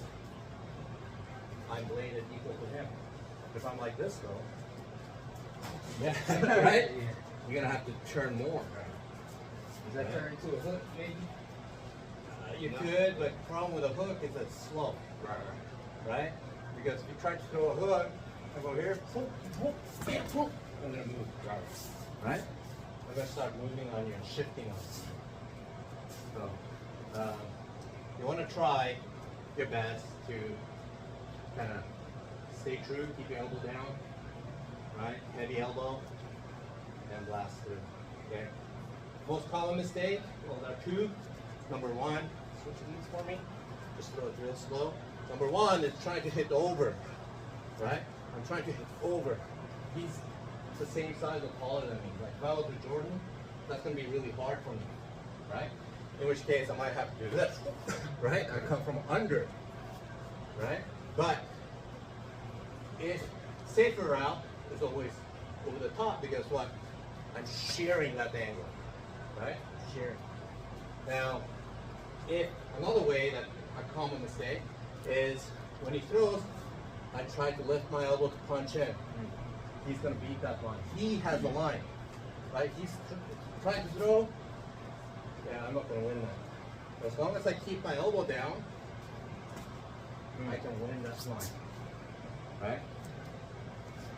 I'm bladed equal to him. If I'm like this though, yeah, right? You're gonna have to turn more. Does that turn into a hook, maybe? You could, but the problem with a hook is it's slow, right? Because if you try to throw a hook, I go here, boom, boom, bam, boom, I'm gonna move, right? I'm gonna start moving on you and shifting on you. So, you want to try your best to kind of stay true, keep your elbow down, right? Heavy elbow, and blast through. Okay. Most common mistake, well, there are two. Number one, switch these for me. Just throw it real slow. Number one is trying to hit over, right? I'm trying to hit over. He's the same size or taller than me. Like if I was with Jordan, that's going to be really hard for me, right? In which case I might have to do this, right? I come from under, right? But if safer route is always over the top because what? I'm shearing that angle, right? Shearing. Now, if another way that a common mistake is when he throws, I try to lift my elbow to punch in. He's going to beat that line. He has the line, right? He's trying to throw. Yeah, I'm not going to win that. But as long as I keep my elbow down, I can win this line, right?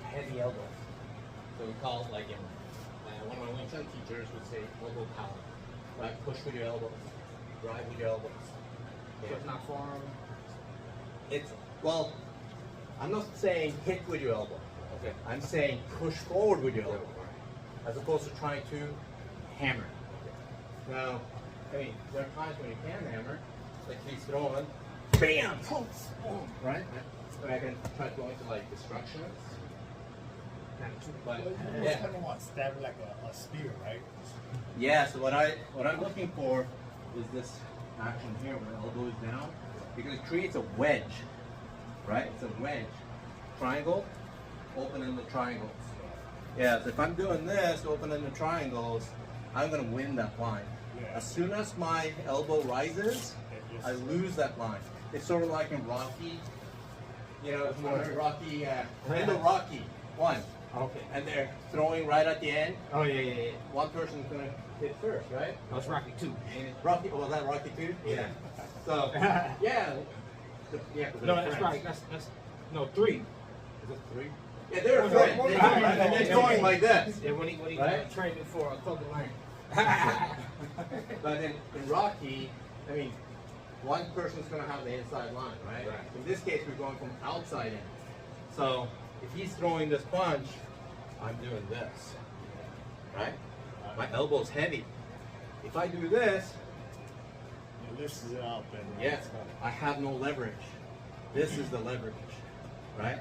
Heavy elbow. So we call it like in one of my Wing Chun teachers would say elbow power, right? Push with your elbows, drive with your elbows. So it's not forearm? It's, well, I'm not saying hit with your elbow. Okay. I'm saying push forward with your elbow, as opposed to trying to hammer. Now, I mean, there are times when you can hammer, like he's throwing, bam, boom, boom, right? So I can try to go into like destructions. But It's kind of like stabbing like a spear, right? yeah, so what I'm looking for is this action here where the elbow is down, because it creates a wedge, right? It's a wedge. Triangle, open in the triangles. Yeah, so if I'm doing this, open in the triangles, I'm gonna win that line. Yeah. As soon as my elbow rises, I lose that line. It's sort of like in Rocky, you know, Rocky, in Rocky 1. Okay. And they're throwing right at the end. Oh, yeah. One person's gonna hit first, right? Oh, it's Rocky 2. Rocky, oh, was that Rocky 2? Yeah. So, yeah. No, that's right. That's no 3. Is it 3? Yeah, they're friends. And they're going like this. Yeah, when he Right? training for a clothing line. But in Rocky, I mean, one person's gonna have the inside line, right? Right. In this case, we're going from outside in. So, if he's throwing this punch, I'm doing this, right? My elbow's heavy. If I do this, It lifts it up and yes, I have no leverage. This is the leverage, right?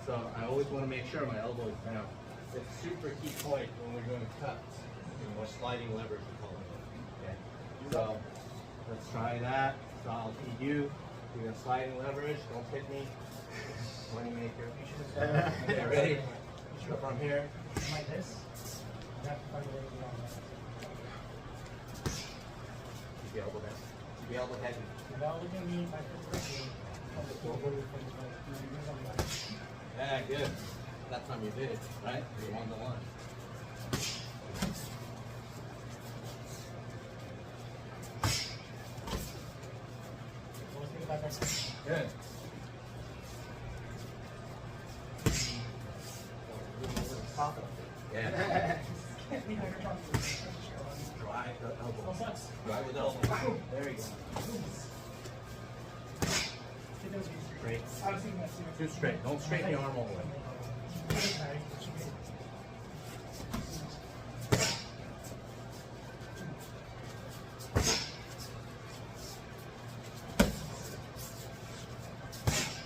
So I always want to make sure my elbow is down. It's a super key point when we're doing cuts, or sliding leverage, we call it. Okay. So let's try that. So I'll feed you. You're gonna sliding leverage. Don't hit me. Moneymaker. Okay, ready? From here. Like this. You have to find a way to get on that. Keep the elbow down. Be elbow heavy. Without looking at me, if I could break you, on the floor, what do you think? Yeah, good. That time you did it, right? You won the one. What do you think about that? Good. Yeah. Can't leave my control. Drive the No elbow. sucks. Drive with the elbow. There you go. It does be Straight. I was thinking that too. Too straight. Don't straighten your arm all the way.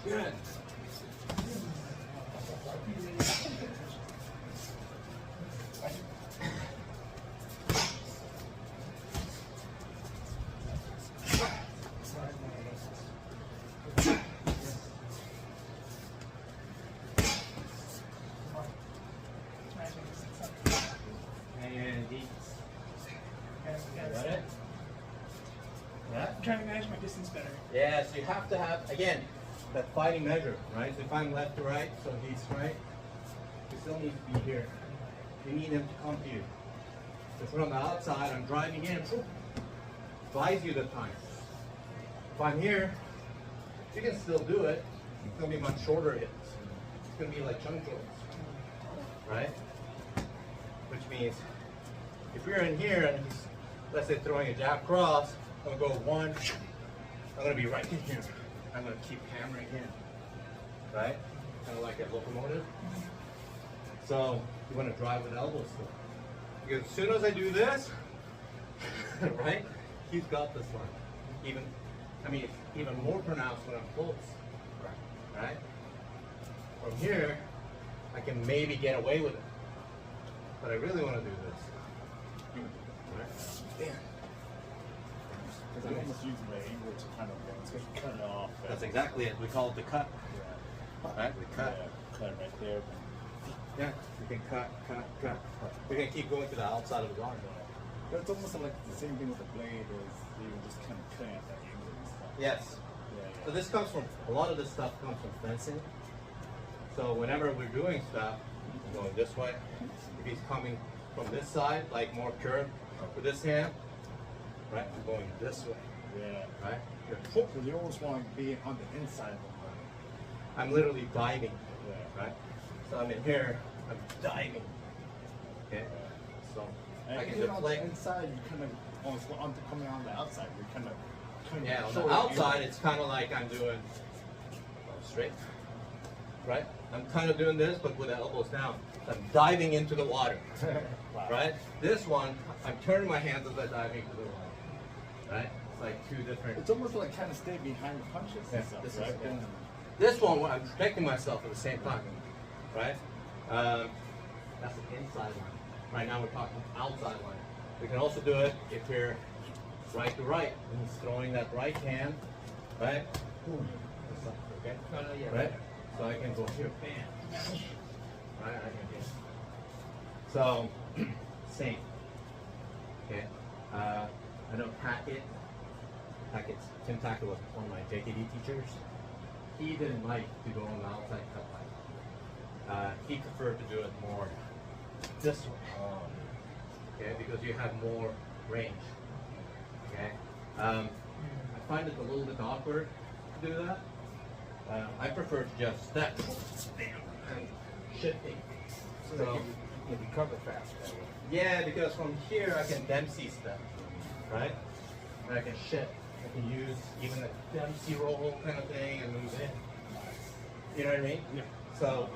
Good. And deep. Got it? Yeah? I'm trying to manage my distance better. Yeah, so you have to have, again, that fighting measure, right? So if I'm left to right, so he's right, he still needs to be here. You need him to come to you. If we're on the outside, I'm driving in, buys you the time. If I'm here, you can still do it. It's going to be much shorter hits. It's going to be like chunk joints, right? Which means if you're in here and he's, let's say, throwing a jab cross, I'm going to go one, I'm going to be right in here. I'm going to keep hammering in, right? Kind of like a locomotive. So you want to drive with elbows still. Because as soon as I do this, right, he's got this one. Even, I mean, it's even more pronounced when I'm close, right? From here, I can maybe get away with it. But I really want to do this. Right? Yeah. Because I almost use my angle to kind of cut it off. That's exactly it. We call it the cut. Yeah. Right? We cut. Yeah, cut right there. Yeah, we can cut. We can keep going to the outside of the arm. But it's almost like the same thing with the blade is you just kind of cutting at that angle and stuff. Yes. Yeah, So this comes from, a lot of this stuff comes from fencing. So whenever we're doing stuff, I'm going this way. If he's coming from this side, like more curved, with this hand, right, I'm going this way, yeah. right? So you almost want to be on the inside of the body. I'm literally diving, Yeah. right? So I'm in here, I'm diving, okay? So And I if can you're on the deflect. inside, you kind of almost coming on the outside. You're kind of Yeah, on showing the outside, it's kind of like I'm doing straight, right? I'm kind of doing this, but with the elbows down. I'm diving into the water, Wow. right? This one, I'm turning my hands as I dive into the water, right? It's like two different. It's almost like kind of stay behind the punches Yeah, and stuff, this is- right? yeah. And This one, I'm protecting myself at the same time, right? That's the inside line. Right now, we're talking outside line. We can also do it if you're right to right, and he's throwing that right hand, right? Okay. No, yeah. Right? So I can go here, bam. Right, I can do. So, same. Okay. I know Hackett's, Tim Tackett was one of my JKD teachers. He didn't like to go on the outside cut line. He preferred to do it more this way. Okay, because you have more range. Okay. I find it a little bit awkward to do that. I prefer to just step, bam, and shifting. So you can recover fast that way. yeah, because from here I can Dempsey step, right? And I can shift. I can use even a Dempsey roll kind of thing and move in. You know what I mean? yeah. So,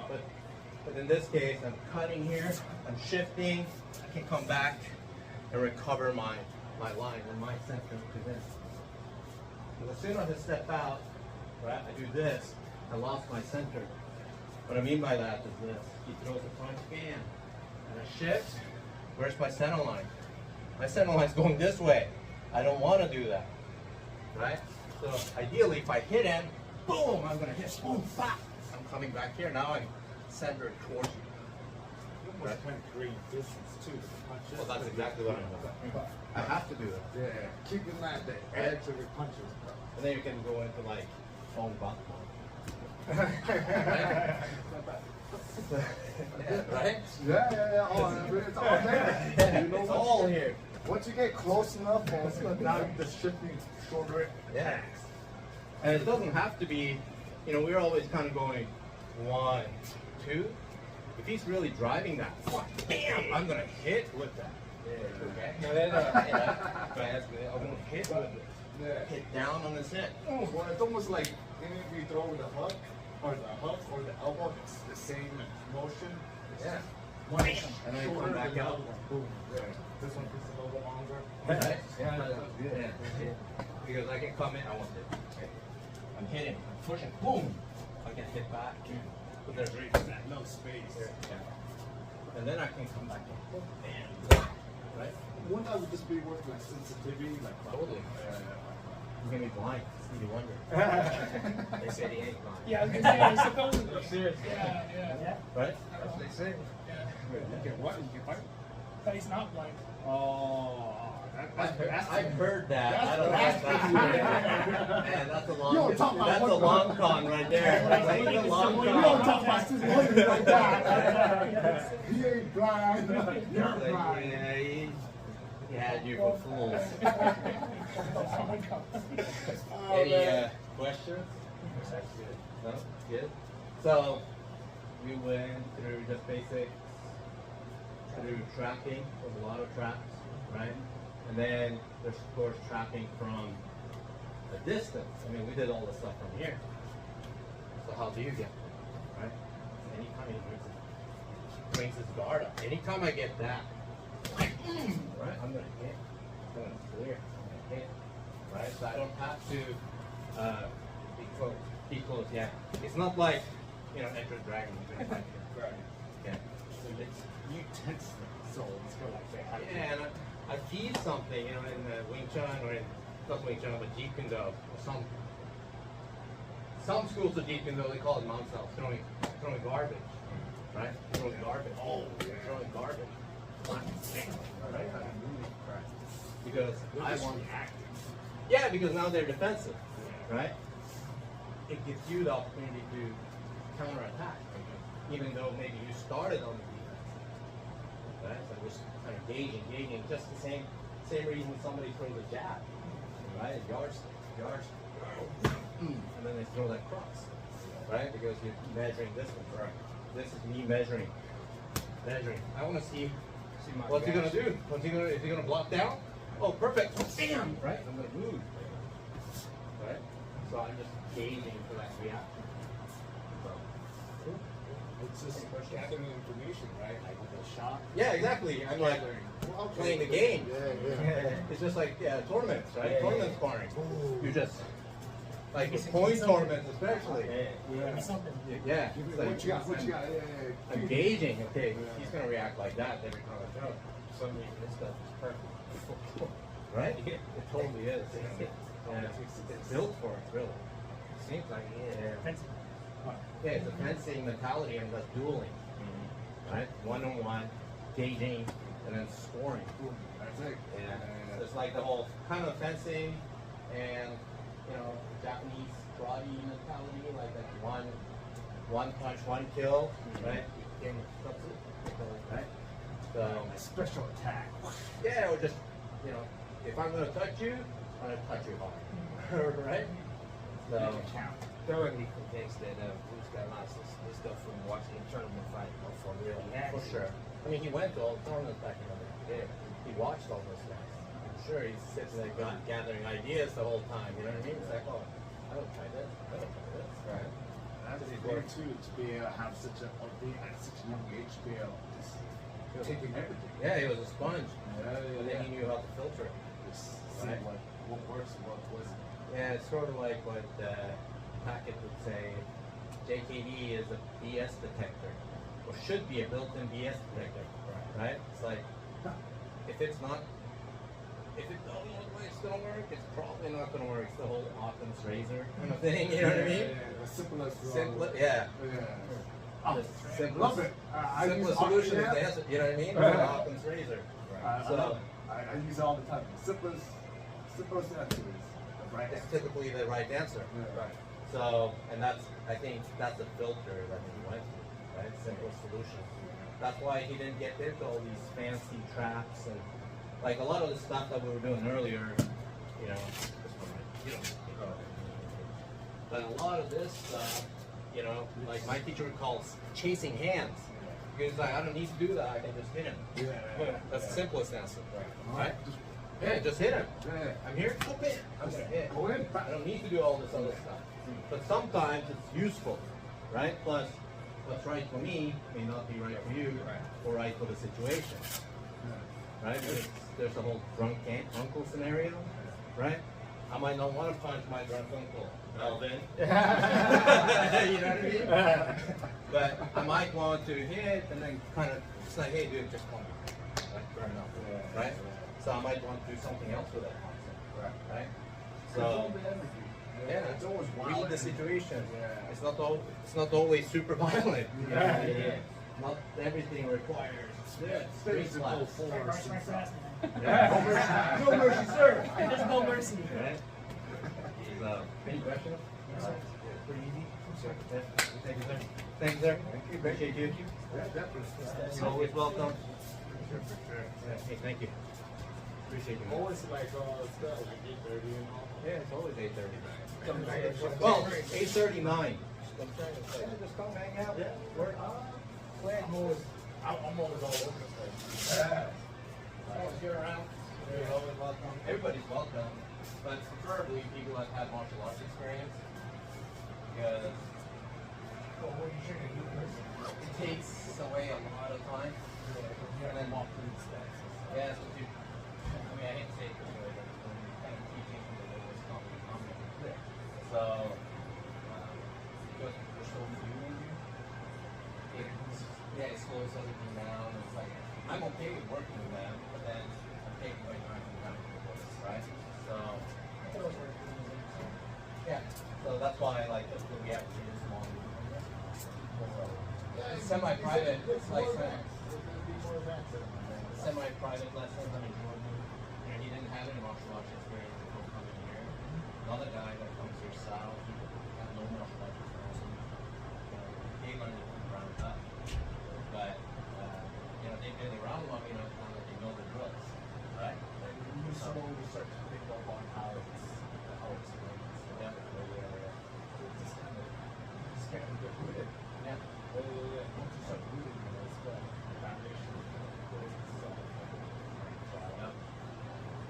but in this case, I'm cutting here, I'm shifting, I can come back and recover my line and my center is in. So as soon as I step out, right, I do this, I lost my center. What I mean by that is this. He throws a punch, bam, and I shift. Where's my center line? My center line's going this way. I don't want to do that, right? So ideally, if I hit him, boom, I'm going to hit, boom, bop. I'm coming back here. Now I'm centered towards you. almost kind of create distance too. To the punches. Well, that's exactly what I'm doing. I have to do that. Yeah, keep in mind the edge of your punches, bro. And then you can go into like phone butt. Right? Yeah. Oh, it's all there. You know, It's all here. Once you get close enough, now you're just shifting shoulder. Yeah. And it doesn't have to be, you know, we're always kind of going 1, 2. If he's really driving that, bam, I'm going to hit with that. Okay? No, that's good. I'm going to hit with it. Yeah. Hit down on his head. Well, it's almost like if you throw with a hook, or the elbow, it's the same motion. Yeah. One And then you come back out. Boom. Yeah. This one takes a little bit longer. Right? Yeah. Because I can come in, I want it. Okay. I'm hitting, I'm pushing, boom. I can hit back. But there's No space. Yeah. And then I can come back in. Bam. Right? Wouldn't that just be worth like sensitivity? Like Totally. He's gonna be blind. Stevie Wonder. They said he ain't blind. Yeah, I was gonna say, supposedly. Seriously. Yeah. Right? That's what they say. Yeah. Okay, what? You can fight? But he's not blind. Oh, I've heard that. I don't know if that's true. Man, that's a long, You don't talk about that's a one long con right there. That's a long You don't con. talk about his lawyer like that. He ain't blind. You're Like, blind. yeah, he had you for fools. Any questions? No? Good? So, we went through just basics, through tracking, there's a lot of traps, right? And then there's of course tracking from a distance. I mean, we did all this stuff from here. So how do you get there, right? Anytime he brings his guard up, anytime I get that, right, I'm gonna hit. It's gonna clear. I'm gonna hit, right? So I don't have to be close. Be close, yeah. It's not like, you know, Enter the Dragon. Right. Yeah. It's, you tense them, so it's go like that. Yeah, and I feed something, you know, in Wing Chun or in, not Wing Chun, but Jeet Kune Do, or some schools of Jeet Kune Do, they call it Mount South, throwing garbage, right? Throwing garbage. Oh, yeah. Throwing garbage. Right? Because I want active. Yeah, because now they're defensive, right? It gives you the opportunity to counterattack, even though maybe you started on the defense. Right? So we're just kind of gauging, just the same reason somebody throws a jab, right? Yardstick, and then they throw that cross, right? Because you're measuring this one. Right. This is me measuring. I want to see what's he gonna do. Is he gonna block down? Oh, perfect. Bam! Right? I'm gonna move. Right? So I'm just gauging for that reaction. It's just gathering information, right? Like with a shot. Yeah, exactly. I'm like playing the game. Yeah. It's just like tournaments, right? Yeah, Tournament yeah. sparring. You just like the point tournaments, especially. Yeah. Something. Yeah. It's like, What you got? What you got? Yeah. I'm gauging. Okay, he's gonna react like that every time I throw. For some reason, this stuff is perfect. Right? It totally is. Yeah. It's built for it, really. Seems like, yeah. Fencing. Yeah, it's a fencing mentality and that's dueling. Right? One-on-one, gauging, and then scoring. That's it. Yeah. So it's like the whole kind of fencing and, you know, Japanese karate mentality, like that one punch, one kill, right? Right? So, Special attack. yeah, or just, you know, if I'm going to touch you, I'm going to touch you hard. Right? So, count. Thoroughly convinced that Bruce got lots of this stuff from watching the tournament fight for real. for sure. I mean, he went to all the tournaments back in the day. He watched all those guys. I'm sure he's sitting there gathering ideas the whole time. You know what I mean? It's like, oh, I don't try this. I don't try this. Right? That's great too, to be able to have such a at such a young age, to be able to just taking everything. Yeah, he was a sponge. Yeah. And then he knew how to filter it. Just see Right. what works and what wasn't. Yeah, it's sort of like what Packett would say. JKD is a BS detector, or should be a built-in BS detector. Right? It's like, if it doesn't look like it's gonna work, it's probably not gonna work. It's the whole Occam's razor kind of thing. You know what I mean? Yeah, the simplest. Simple, yeah. Yeah. Oh, the simplest, love it. I use simplest solution is Occam's the answer. You know what I mean? Yeah. Occam's razor. So I use it all the time. Simplest answer is the right It's answer. typically the right answer. Yeah. Right. So, and I think that's the filter that he went through, right? Simple solution. That's why he didn't get into all these fancy traps and like a lot of the stuff that we were doing earlier, you know, but a lot of this stuff, you know, like my teacher would call chasing hands. Because like, I don't need to do that, I can just hit him. Yeah. That's the simplest answer, right? Just Yeah, just hit him. Yeah. I'm here, go hit. I'm gonna hit. Go in. I don't need to do all this other stuff. But sometimes it's useful, right? Plus, what's right for me may not be right for you or right for the situation, right? Because there's a whole drunk uncle scenario, right? I might not want to punch my drunk uncle, Melvin. You know what I mean? But I might want to hit and then kind of say, hey, dude, just come on. Right? Fair enough. Right? So I might want to do something else with that concept. Right? So, yeah, it's always read the situation. Yeah. It's not always super violent. Yeah. Not everything requires street slaps. Strike fast, man. Yeah. No mercy, sir. There's no mercy. Right? So, any questions? Pretty easy. Yeah. Thank you, sir. Thank you, sir. Appreciate you. You're always welcome. Yeah, hey, thank you. Appreciate you. Always like stuff like 8:30 and all. Yeah, it's always 8:30. Well, 8:39. Just come hang out. Yeah. Work. I'm always all over the place. Yeah. If you're around, you're always welcome. Everybody's welcome, but preferably people that have martial arts experience, because it takes away a lot of time. And then walk through the steps. Yeah, so I mean, I hate to say it this way, but when you're kind of teaching people that it's complicated. So, because we're so new, it slows everything down. It's like, I'm okay with working with them, but then I'm taking away time from them, right? So, yeah. So that's why, like, we have to do this small group. It's semi-private. It's like semi-private lessons. I mean, Jordan, you know, he didn't have any martial arts experience before coming here. Another guy that comes here south, he had no martial arts experience. They learned it from the ground up. But, you know, they've been around long enough now that they know the drills, right? You slowly start to pick up on how it's Yeah. just kind of get with it. Yeah. Once you start reading it, it's the foundation.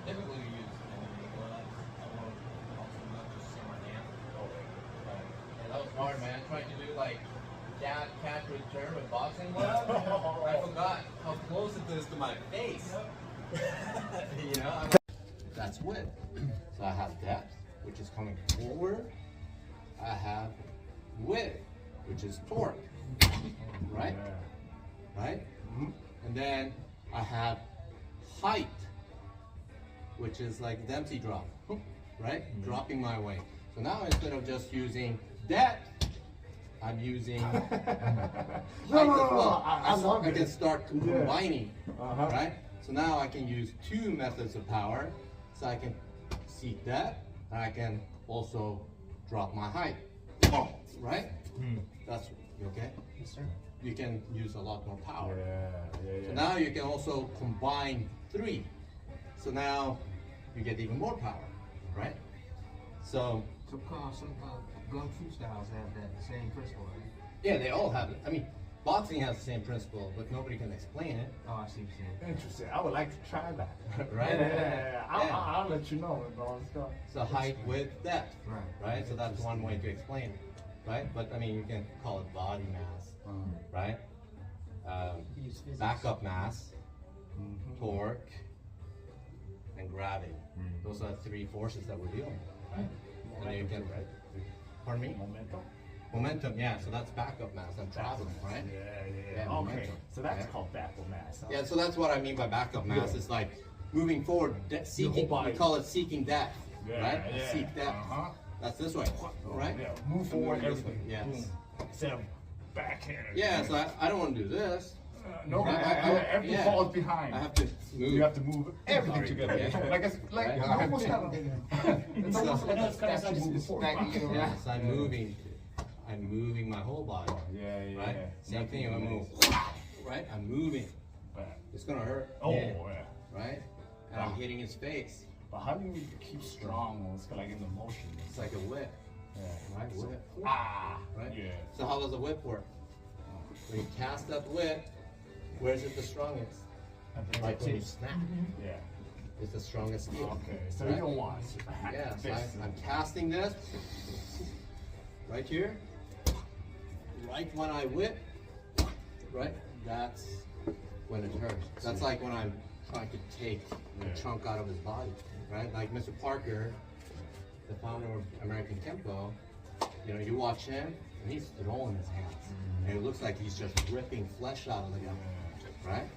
Typically we use MMA gloves. I want also not just see my hand. And that was hard, man. Trying to do like jab, catch, return with boxing gloves. I forgot how close it is to my face. You know? That's width. So I have depth, which is coming forward. I have width, which is torque. Right? Right? And then I have height, which is like Dempsey drop, right? Dropping my weight. So now instead of just using depth, I'm using height as well. I love I it. can start combining, Uh-huh. right? So now I can use two methods of power. So I can seek depth, and I can also drop my height, right? That's you okay? Yes, sir. You can use a lot more power. Yeah. So now you can also combine three. So now you get even more power, right? So Some Kung Fu styles have that same principle, right? yeah, they all have it. I mean, boxing has the same principle, but nobody can explain it, Oh, I see what you're saying. Interesting. I would like to try that. right? Yeah. Yeah. I'll let you know when all this stuff. So height, width, depth, Right. right? So that's one way to explain it, right? But I mean, you can call it body mass, right? Backup mass, torque, and gravity. Those are the three forces that we're dealing with, right? And then you can, pardon me? Momentum. Momentum, yeah, so that's backup mass. I'm traveling, right? Yeah. Yeah, Okay. momentum. So that's Yeah. called backward mass. Huh? Yeah, so that's what I mean by backup mass. Yeah. It's like moving forward, seeking, body. we call it seeking depth, Yeah, right? yeah. Seek depth. Uh-huh. That's this way, right? Yeah. Move So forward, moving this way, everything. yes. Boom. Instead of backhand. Yeah, so I don't want to do this. No, everything yeah. falls behind. I have to move. You have to move everything together. Yeah. Like it's like Right. you almost have it's almost like a statue moving forward. Yeah, so I'm moving my whole body. Yeah. Right? Same thing, I move. Right? I'm moving. It's gonna hurt. Oh, Yeah. yeah. Right? And I'm hitting his face. But how do you keep strong when it's like in the motion? It's like a whip. Yeah. Right? Whip. Right? Yeah. So how does a whip work? When you cast that whip, where's it the strongest? Right when you snap. Yeah. It's the strongest skill. Okay. So Right? you don't want Yeah, so this. I'm casting this right here. Right when I whip, right? That's when it hurts. That's like when I'm trying to take a chunk out of his body, right? Like Mr. Parker, the founder of American Tempo, you know, you watch him and he's throwing his hands. And it looks like he's just ripping flesh out of the guy, right?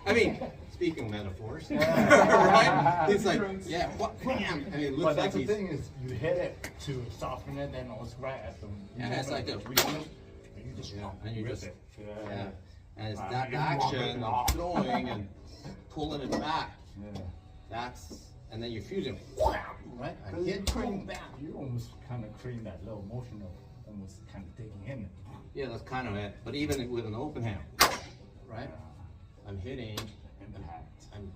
I mean, speaking of metaphors, right? It's like, yeah, what, bam! And it looks But like that's the he's, thing is, you hit it to soften it, then it's right at the Yeah, it's like a- and you just and you rip just, it. yeah. And it's Wow, that you want action it of off. throwing and pulling it back. Yeah. That's, and then you fuse it, right? I Because hit, boom, bam. you almost kind of create that little motion of almost kind of digging in. Yeah, that's kind of it. But even with an open hand, right? I'm hitting, Impact. I'm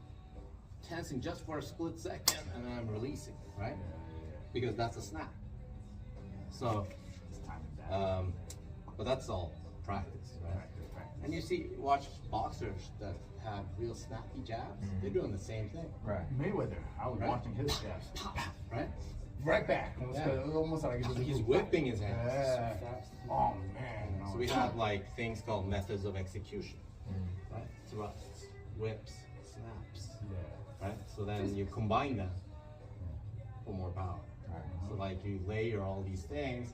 tensing just for a split second, and then I'm releasing, right? Because that's a snap. So, It's time to die. but that's all practice, right? Practice. And you see, watch boxers that have real snappy jabs. They're doing the same thing, Right. Mayweather, I was Right. watching his steps. right? Right back. It was, Yeah. it was almost like it was He's whipping his hands. Yeah. Oh man. So we have like things called methods of execution, right? Thrusts, whips, snaps, Yeah. right? So then you combine them for more power. So like you layer all these things.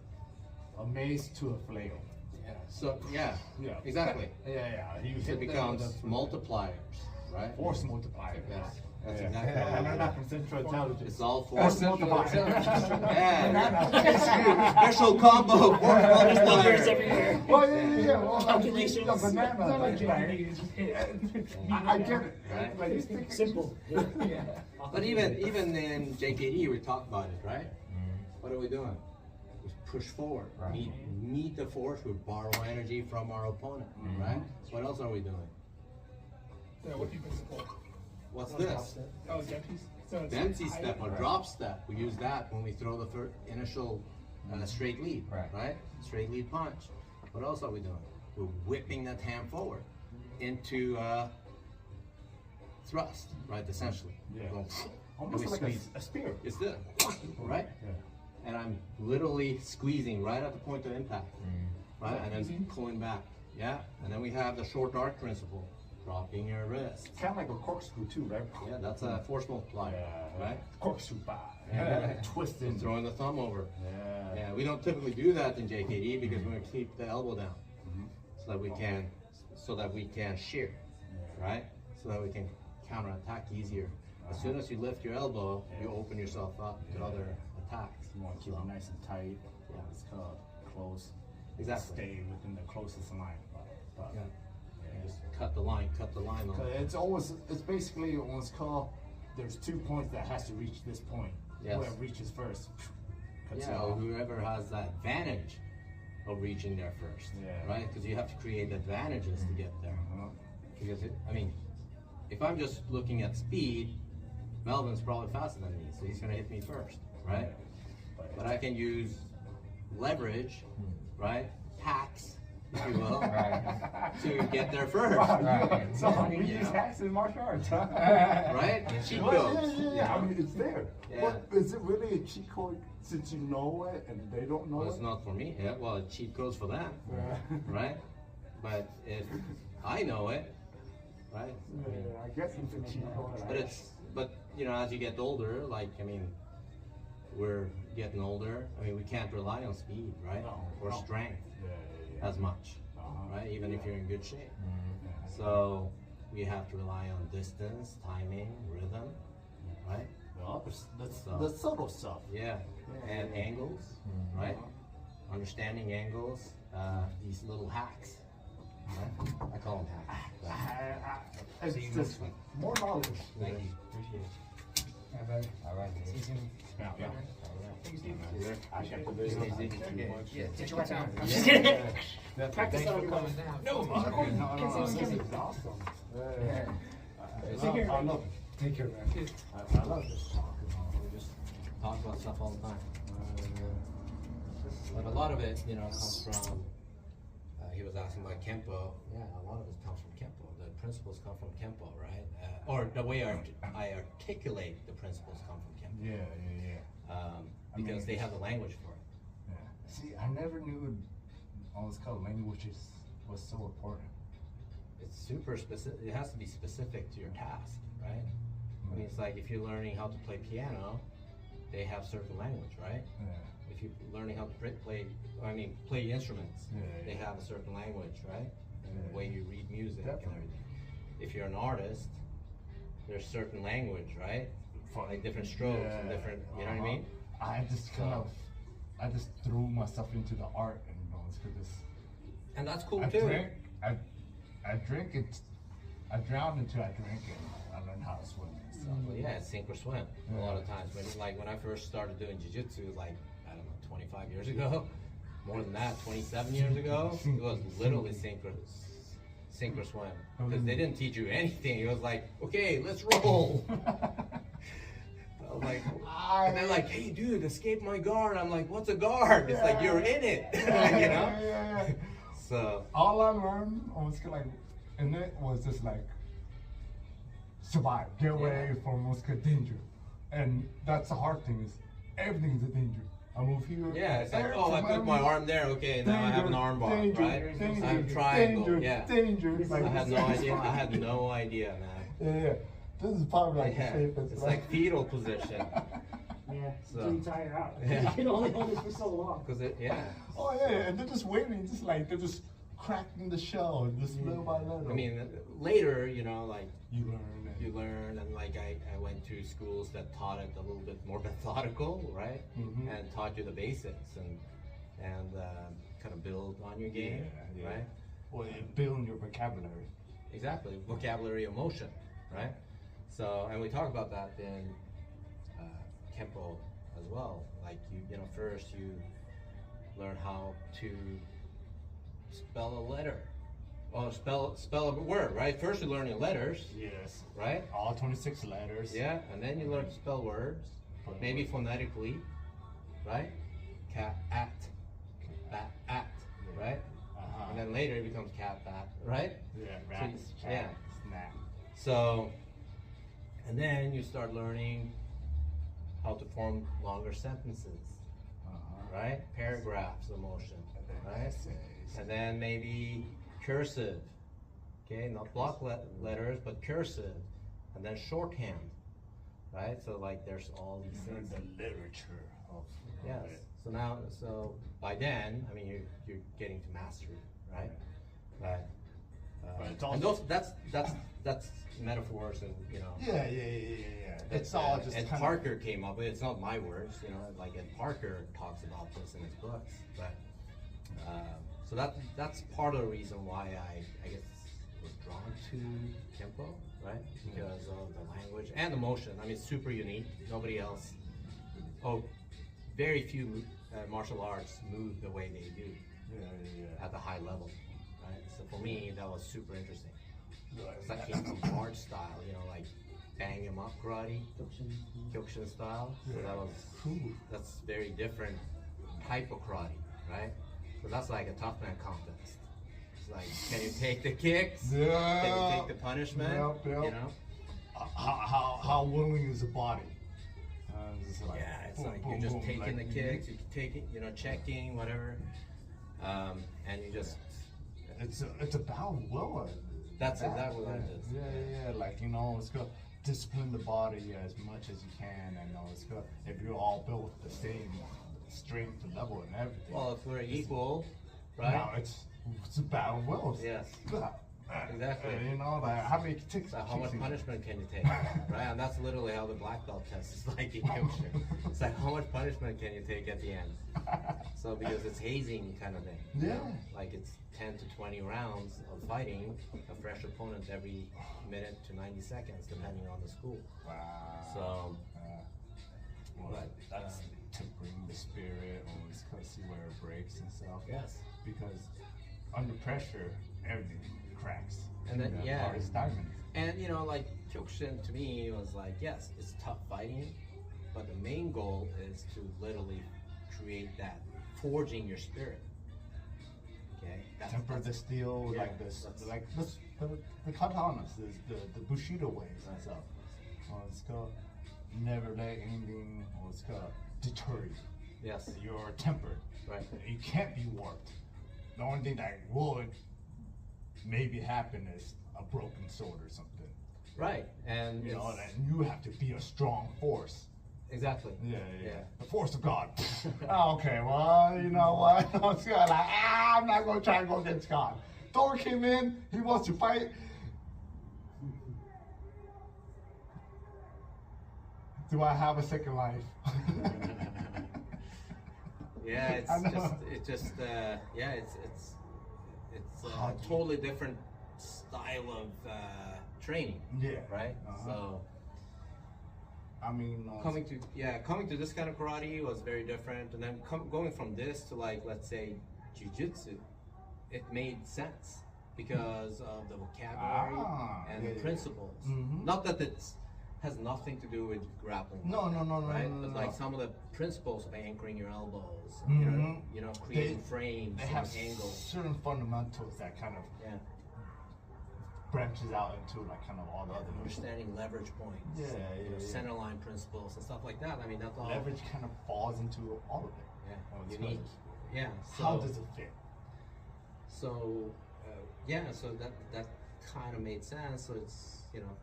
A mace to a flail. Yeah. So yeah, Yeah. exactly. Yeah. You So hit it becomes them with a multipliers, right? force multiplier. Yes, that's Yeah. exactly Yeah. what I'm it not is. from Central Intelligence. It's all Force force multiplier. Yeah. Special combo of force multipliers. Well, yeah. Well, Calculations. the banana. Not like Like, Jimmy, just hit it. I get it. Right. Like, he's thinking- Simple. Yeah. But even in JKD, we talk about it, right? What are we doing? We push forward, Right. meet the force, we borrow energy from our opponent, right? What else are we doing? Yeah, what do you think it's called? What's this? Oh, Dempsey's. So it's Dempsey high- step or drop step. We use that when we throw the initial straight lead, Right. Straight lead punch. What else are we doing? We're whipping that hand forward into thrust, right? Essentially. Yeah. Going, Almost and we like squeeze. a spear. It's this, right? Yeah. And I'm literally squeezing right at the point of impact, right? And then pulling back, yeah? And then we have the short arc principle, dropping your wrist. It's kind of like a corkscrew too, right? Yeah, that's a force multiplier, right? Corkscrew bar. Yeah. Twist And in. throwing the thumb over. Yeah. Yeah, we don't typically do that in JKD because we're gonna keep the elbow down, so that we can shear, right? So that we can counterattack easier. As soon as you lift your elbow, you open yourself up to other attacks. You want to keep it nice and tight. Yeah. It's called close. Exactly. Stay within the closest line. But Yeah. You just cut the line on. it's basically what's called. There's 2 points that has to reach this point. Yes. Whoever reaches first. Cuts Yeah, it or off. whoever has that advantage of reaching there first, Yeah. right? Because you have to create advantages to get there. Uh-huh. Because if I'm just looking at speed, Melvin's probably faster than me, so he's gonna hit me first, right? But I can use leverage, right? Hacks, if you will, to get there first, Wow, so we Yeah. use hacks in martial arts, huh? right? Cheat Well, codes. yeah. I mean, it's there. Yeah. But is it really a cheat code since you know it and they don't know Well, it's it? not for me. Yeah, well, cheat codes for them, right? But if I know it, right? I guess it's a cheat code. But as you get older, we're getting older. We can't rely on speed, right? No, Or no. strength Yeah. as much, Uh-huh. right? Even if you're in good shape. Yeah. So we have to rely on distance, timing, rhythm, right? The subtle stuff. Yeah, and angles, right? Understanding angles, these little hacks. Right? I call them hacks. It's just more knowledge. Thank you. Appreciate it. All right. Yeah. Yeah. Take your right hand. Yeah. Just kidding. Yeah. Practice Thanks that on for your coming own. down. No, This is awesome. Take care, I man. love it. Take care, man. I love this talking. We just talk about stuff all the time. But a lot of it, comes from, he was asking about Kempo. Yeah, a lot of it comes from Kempo. The principles come from Kempo, right? Or the way I articulate the principles come from Kempo. Yeah. Because they have the language for it. Yeah. See, I never knew all this kind of languages was so important. It's super specific. It has to be specific to your task, right? I mean, it's like if you're learning how to play piano, they have certain language, right? Yeah. If you're learning how to play instruments, Yeah, they have a certain language, right? And the way you read music Definitely. and everything. If you're an artist, there's certain language, right? Like different strokes and different, you know what I mean? I just I just threw myself into the art, and it's because And that's cool I too. drank, I drank it, I drowned until I drank it. I learned how to swim and stuff. Well, yeah, it's sink or swim a lot of times. When I first started doing jiu-jitsu, like, I don't know, 25 years ago, more than that, 27 years ago, it was literally sink or swim. Because they didn't teach you anything. It was like, okay, let's roll. I was like, and they're like, hey dude, escape my guard. I'm like, what's a guard? It's like, you're in it, you know? Yeah. So, All I learned was like, and it was just like, survive, get away from what's good danger. And that's the hard thing is, everything's a danger. I move here. yeah, it's like, there, oh, I from put my every- arm there, okay, now I have an arm bar, danger, right? Danger, I have triangle, danger, yeah. danger. It's like, I had no idea. I had no idea, man. Yeah. This is probably like Yeah, the safest. it's like fetal position. Yeah, So- until you tire out. Yeah. You can only hold this for so long. Cause yeah. Oh yeah, and they're just waiting, just like they're just cracking the shell, just little by little. I mean, later, like you learn. you learn, and like I went to schools that taught it a little bit more methodical, right? Mhm. And taught you the basics and kind of build on your game, Yeah. right? Well, you build your vocabulary. Exactly, vocabulary, emotion, right? So, and we talk about that in Kempo as well. Like first you learn how to spell a letter, or spell a word, right? First you learn your letters, Yes. right? All 26 letters. Yeah, and then you learn to spell words, maybe phonetically, right? Cat, at, bat, at, right? Uh-huh. And then later it becomes cat, bat, right? Yeah, So rats, you- chat, yeah. snap. So, and then you start learning how to form longer sentences, Uh-huh. right? Paragraphs of motion, right? Essays. And then maybe cursive, okay? Not block letters, but cursive. And then shorthand, right? So like there's all these things. The literature of Yes. it. So by then, I mean, you're getting to mastery, right? But it's and also- that's metaphors and Yeah. It's all just Ed kind Parker came up with. It's not my words, like Ed Parker talks about this in his books. But so that's part of the reason why I guess was drawn to Kempo, right? Because of the language and the motion. I mean, it's super unique. Nobody else. Very few martial arts move the way they do Yeah. at the high level, right? So for me, that was super interesting. It's Right. like came from hard style, like bang 'em up karate, Kyokushin style. So that's very different type of karate, right? So that's like a tough man contest. It's like, can you take the kicks? Can you take the punishment? Yep. How willing is the body? It's like, Yeah, it's boom, like boom, you're just boom, taking like the kicks, you take it, checking, whatever, and you just. It's about will. That's exactly what it is. Yeah. Like it's good. Discipline the body as much as you can, and it's good. If you're all built with the same strength level and everything. Well, if we're equal, right? Now it's a battle of wills. Yes. Yeah. Exactly. You know, like how many ticks? So how much punishment can you take, right? And that's literally how the black belt test is like in Kyokushin. It's like how much punishment can you take at the end? So because it's hazing kind of thing. you know? Yeah. Like it's 10 to 20 rounds of fighting a fresh opponent every minute to 90 seconds, depending on the school. Wow. So, Well, but, that's tempering the spirit, always kind of see where it breaks and stuff. yes. Because under pressure, everything cracks. And then, The yeah. hardest diamonds. And you know, like Kyokushin to me was like, yes, it's tough fighting, but the main goal is to literally create that forging your spirit. Okay, Temper the steel yeah, like this, that's- like this, the katanas, the bushido ways and Right. stuff. It's called never let anything, it's called deter you. yes, You're tempered. right, You can't be warped. The only thing that would maybe happen is a broken sword or something. right, and You know, it's- and you have to be a strong force. exactly, Yeah. Yeah. The force of God. Oh, okay, well, you know what? I was gonna like, I'm not gonna try and go against God. Thor came in, he wants to fight. Do I have a second life? yeah, it's I know. yeah, it's a How do you- totally different style of training, Yeah. right? Uh-huh. So. I mean, Coming to this kind of karate was very different, and then going from this to like, let's say, jiu-jitsu, it made sense because of the vocabulary and yeah, the yeah. principles. Mhm. Not that it has nothing to do with grappling. No, right? no, But no. like some of the principles of anchoring your elbows, Mhm. you know, creating They- frames They and have angles. certain fundamentals that kind of Yeah, branches out into like kind of all the other understanding leverage points. Yeah, you know, yeah. center line principles and stuff like that. I mean, that's all. leverage kind of falls into all of it. Yeah, Oh, it's unique. good. Yeah. So, How does it fit? So so that kind of made sense. So it's, you know,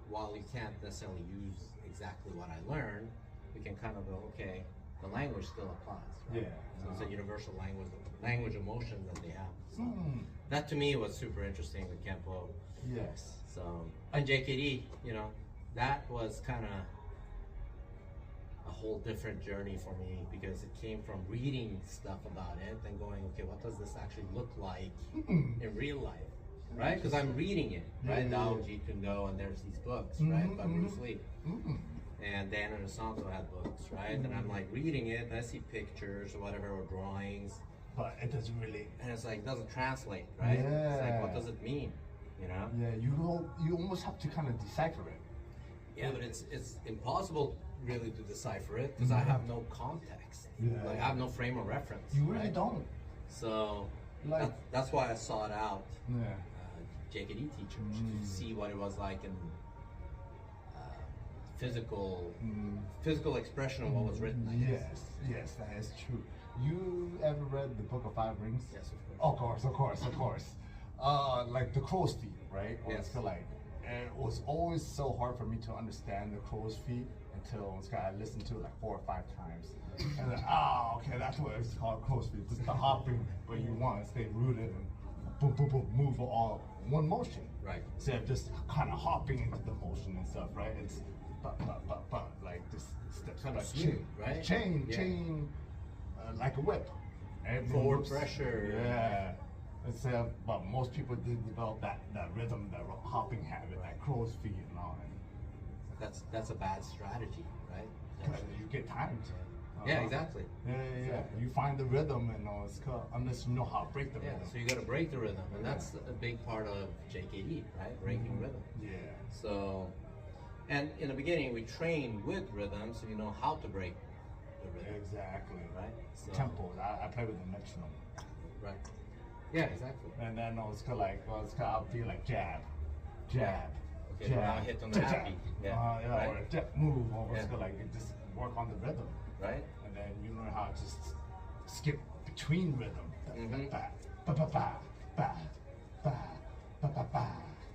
while you can't necessarily use exactly what I learned, we can kind of go, okay, the language still applies, right? Yeah. So it's a universal language of motion that they have. So Hmm. that to me was super interesting with Kempo. Yes. So, and JKD, you know, that was kind of a whole different journey for me because it came from reading stuff about it and going, okay, what does this actually look like in real life, right? Because I'm reading it, right? Yeah, Dao, yeah. Jeet Kune Do, and there's these books, right, by Bruce Lee. Mm. And Dan Inosanto had books, right? And I'm like reading it, and I see pictures or whatever, or drawings, But it doesn't really. and it's like, it doesn't translate, right? It's like, what Yeah. does it mean, you know? Yeah, you almost have to kind of decipher it. Yeah, but it's impossible really to decipher it because I have no context. Yeah. Like I have no frame of reference. You really right? don't. So Like- that's why I sought out Yeah. JKD teachers Mm. to see what it was like in physical Mm. physical expression of what was written. I guess. Yes, that is true. You ever read the Book of Five Rings? Yes, of course. Of course. Like the crow's feet, right? Or Yes. it's like, and it was always so hard for me to understand the crow's feet until I listened to it like 4 or 5 times. And then, okay, that's what it's called, crow's feet. Just the hopping where you want to stay rooted and boom, boom, boom, move all one motion. Right. Instead of just kind of hopping into the motion and stuff, right? It's like this steps Kind of like smooth, right? Chain, Yeah. like a whip. Everything Forward moves. pressure. Yeah. But most people did develop that rhythm, that hopping habit, like crow's feet and all that. That's a bad strategy, right? Because you get timed. Yeah, exactly. Yeah. You find the rhythm and all, unless you know how to break the Yeah, rhythm. so you got to break the rhythm, and that's a big part of JKD, right? Breaking rhythm. Yeah. So, and in the beginning, we train with rhythm, so you know how to break the rhythm, Exactly. right? So, Tempo. I play with the metronome. right? Yeah, exactly. And then I'll be like jab. Okay, now hit on the jab, happy. Yeah, yeah, right. or a jab move, or Yeah. just work on the rhythm. Right? And then you learn how to just skip between rhythm. Mhm. Ba, ba, ba, ba, ba, ba, ba, ba, ba,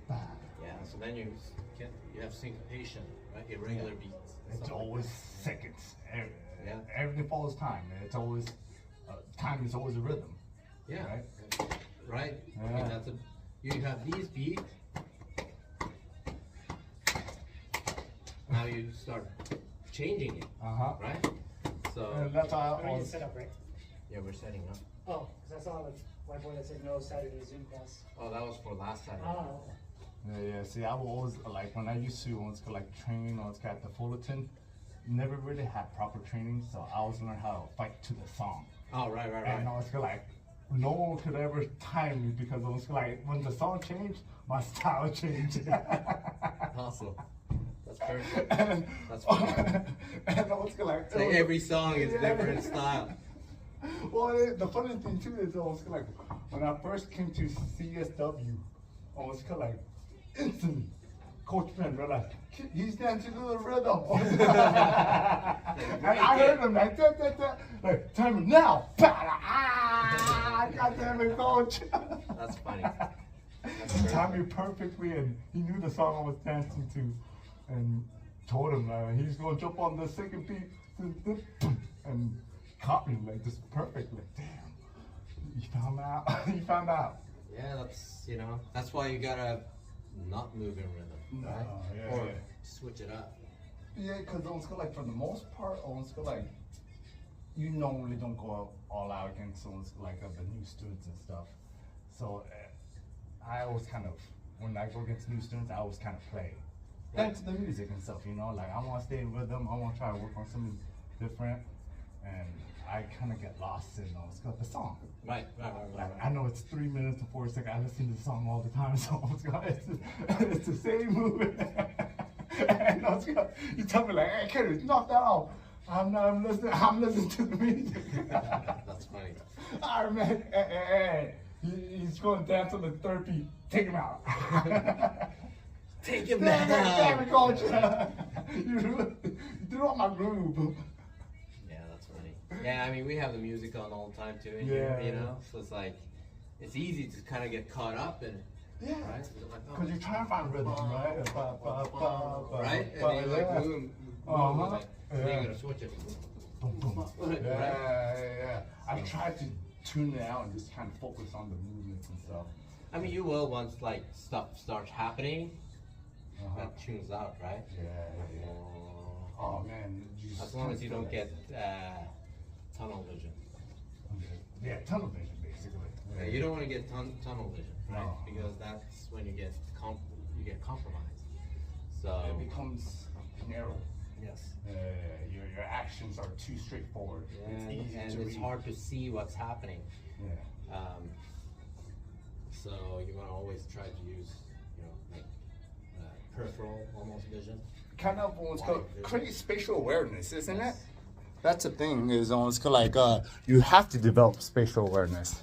ba. Yeah. So then you have syncopation, right? Irregular beats. and It's stuff like always that. seconds. Yeah. Everything follows time. It's always time is always a rhythm. Yeah. Right? Right. I Yeah. mean, that's a you have these beats. Now you start changing it, right? So And that's how We I need to was. set up, right? yeah, we're setting up. Oh, because I saw the whiteboard that said no Saturday Zoom class. Oh, that was for last Saturday. Oh, Yeah. See, I was always like when I used to like train or at the Fullerton, never really had proper training, so I always learned how to fight to the song. Oh, right. And I was like, no one could ever time me because I was like, when the song changed, my style changed. Awesome. That's perfect. and, That's funny. and I was like, It's like every song is different style. Well, the funny thing too is I was like, when I first came to CSW, I was like, instantly, Coach Ben, we're like, he's dancing to the rhythm. And I heard him like, da, da, da, like, time it now. God damn it, Coach. That's funny. He timed me perfectly, and he knew the song I was dancing to, and told him he's gonna jump on the second beat, and caught me like just perfectly. Damn, you found out. You found out. Yeah, that's why you gotta not move in rhythm, right? yeah, Or yeah. switch it up. Yeah, because on school, like for the most part, on school, like you normally don't go all out against on school, like the new students and stuff. So I always kind of, when I go against new students, I always kind of play. Dance to the music and stuff, you know, like I want to stay with them, I want to try to work on something different, and I kind of get lost in the song. Right. Like, I know it's 3 minutes and 4 seconds. I listen to the song all the time, so it's the same movement. And you tell me like, hey, Kenny, knock that off. I'm listening to the music. That's funny. All right, man. Hey, he's going to dance on the third beat. Take him out. Take him Damn down. it, coach. You threw out my groove. Yeah, that's funny. Yeah, I mean, we have the music on all the time too, in Yeah. here, you know? So it's like, it's easy to kind of get caught up in it. Yeah. Right? So like, oh, Because you're trying to find rhythm, right? right? And then you're like, boom, Uh-huh. then Yeah. you're gonna switch it. Boom, boom. Right. Yeah. I try to tune it out and just kind of focus on the movements and stuff. I mean, you will once like stuff starts happening, Uh-huh. that tunes out, right? Yeah. Oh man. As long as you don't get tunnel vision. Yeah, tunnel vision basically. Yeah, you don't want to get tunnel vision, right? No. Because that's when you get compromised. So It becomes narrow. yes. Your actions are too straightforward. And It's easy to it's read. hard to see what's happening. Yeah. So you want to always try to use, like peripheral almost vision. Kind of what's called Wide vision. create spatial awareness, isn't it? Yes. That's the thing is almost like you have to develop spatial awareness.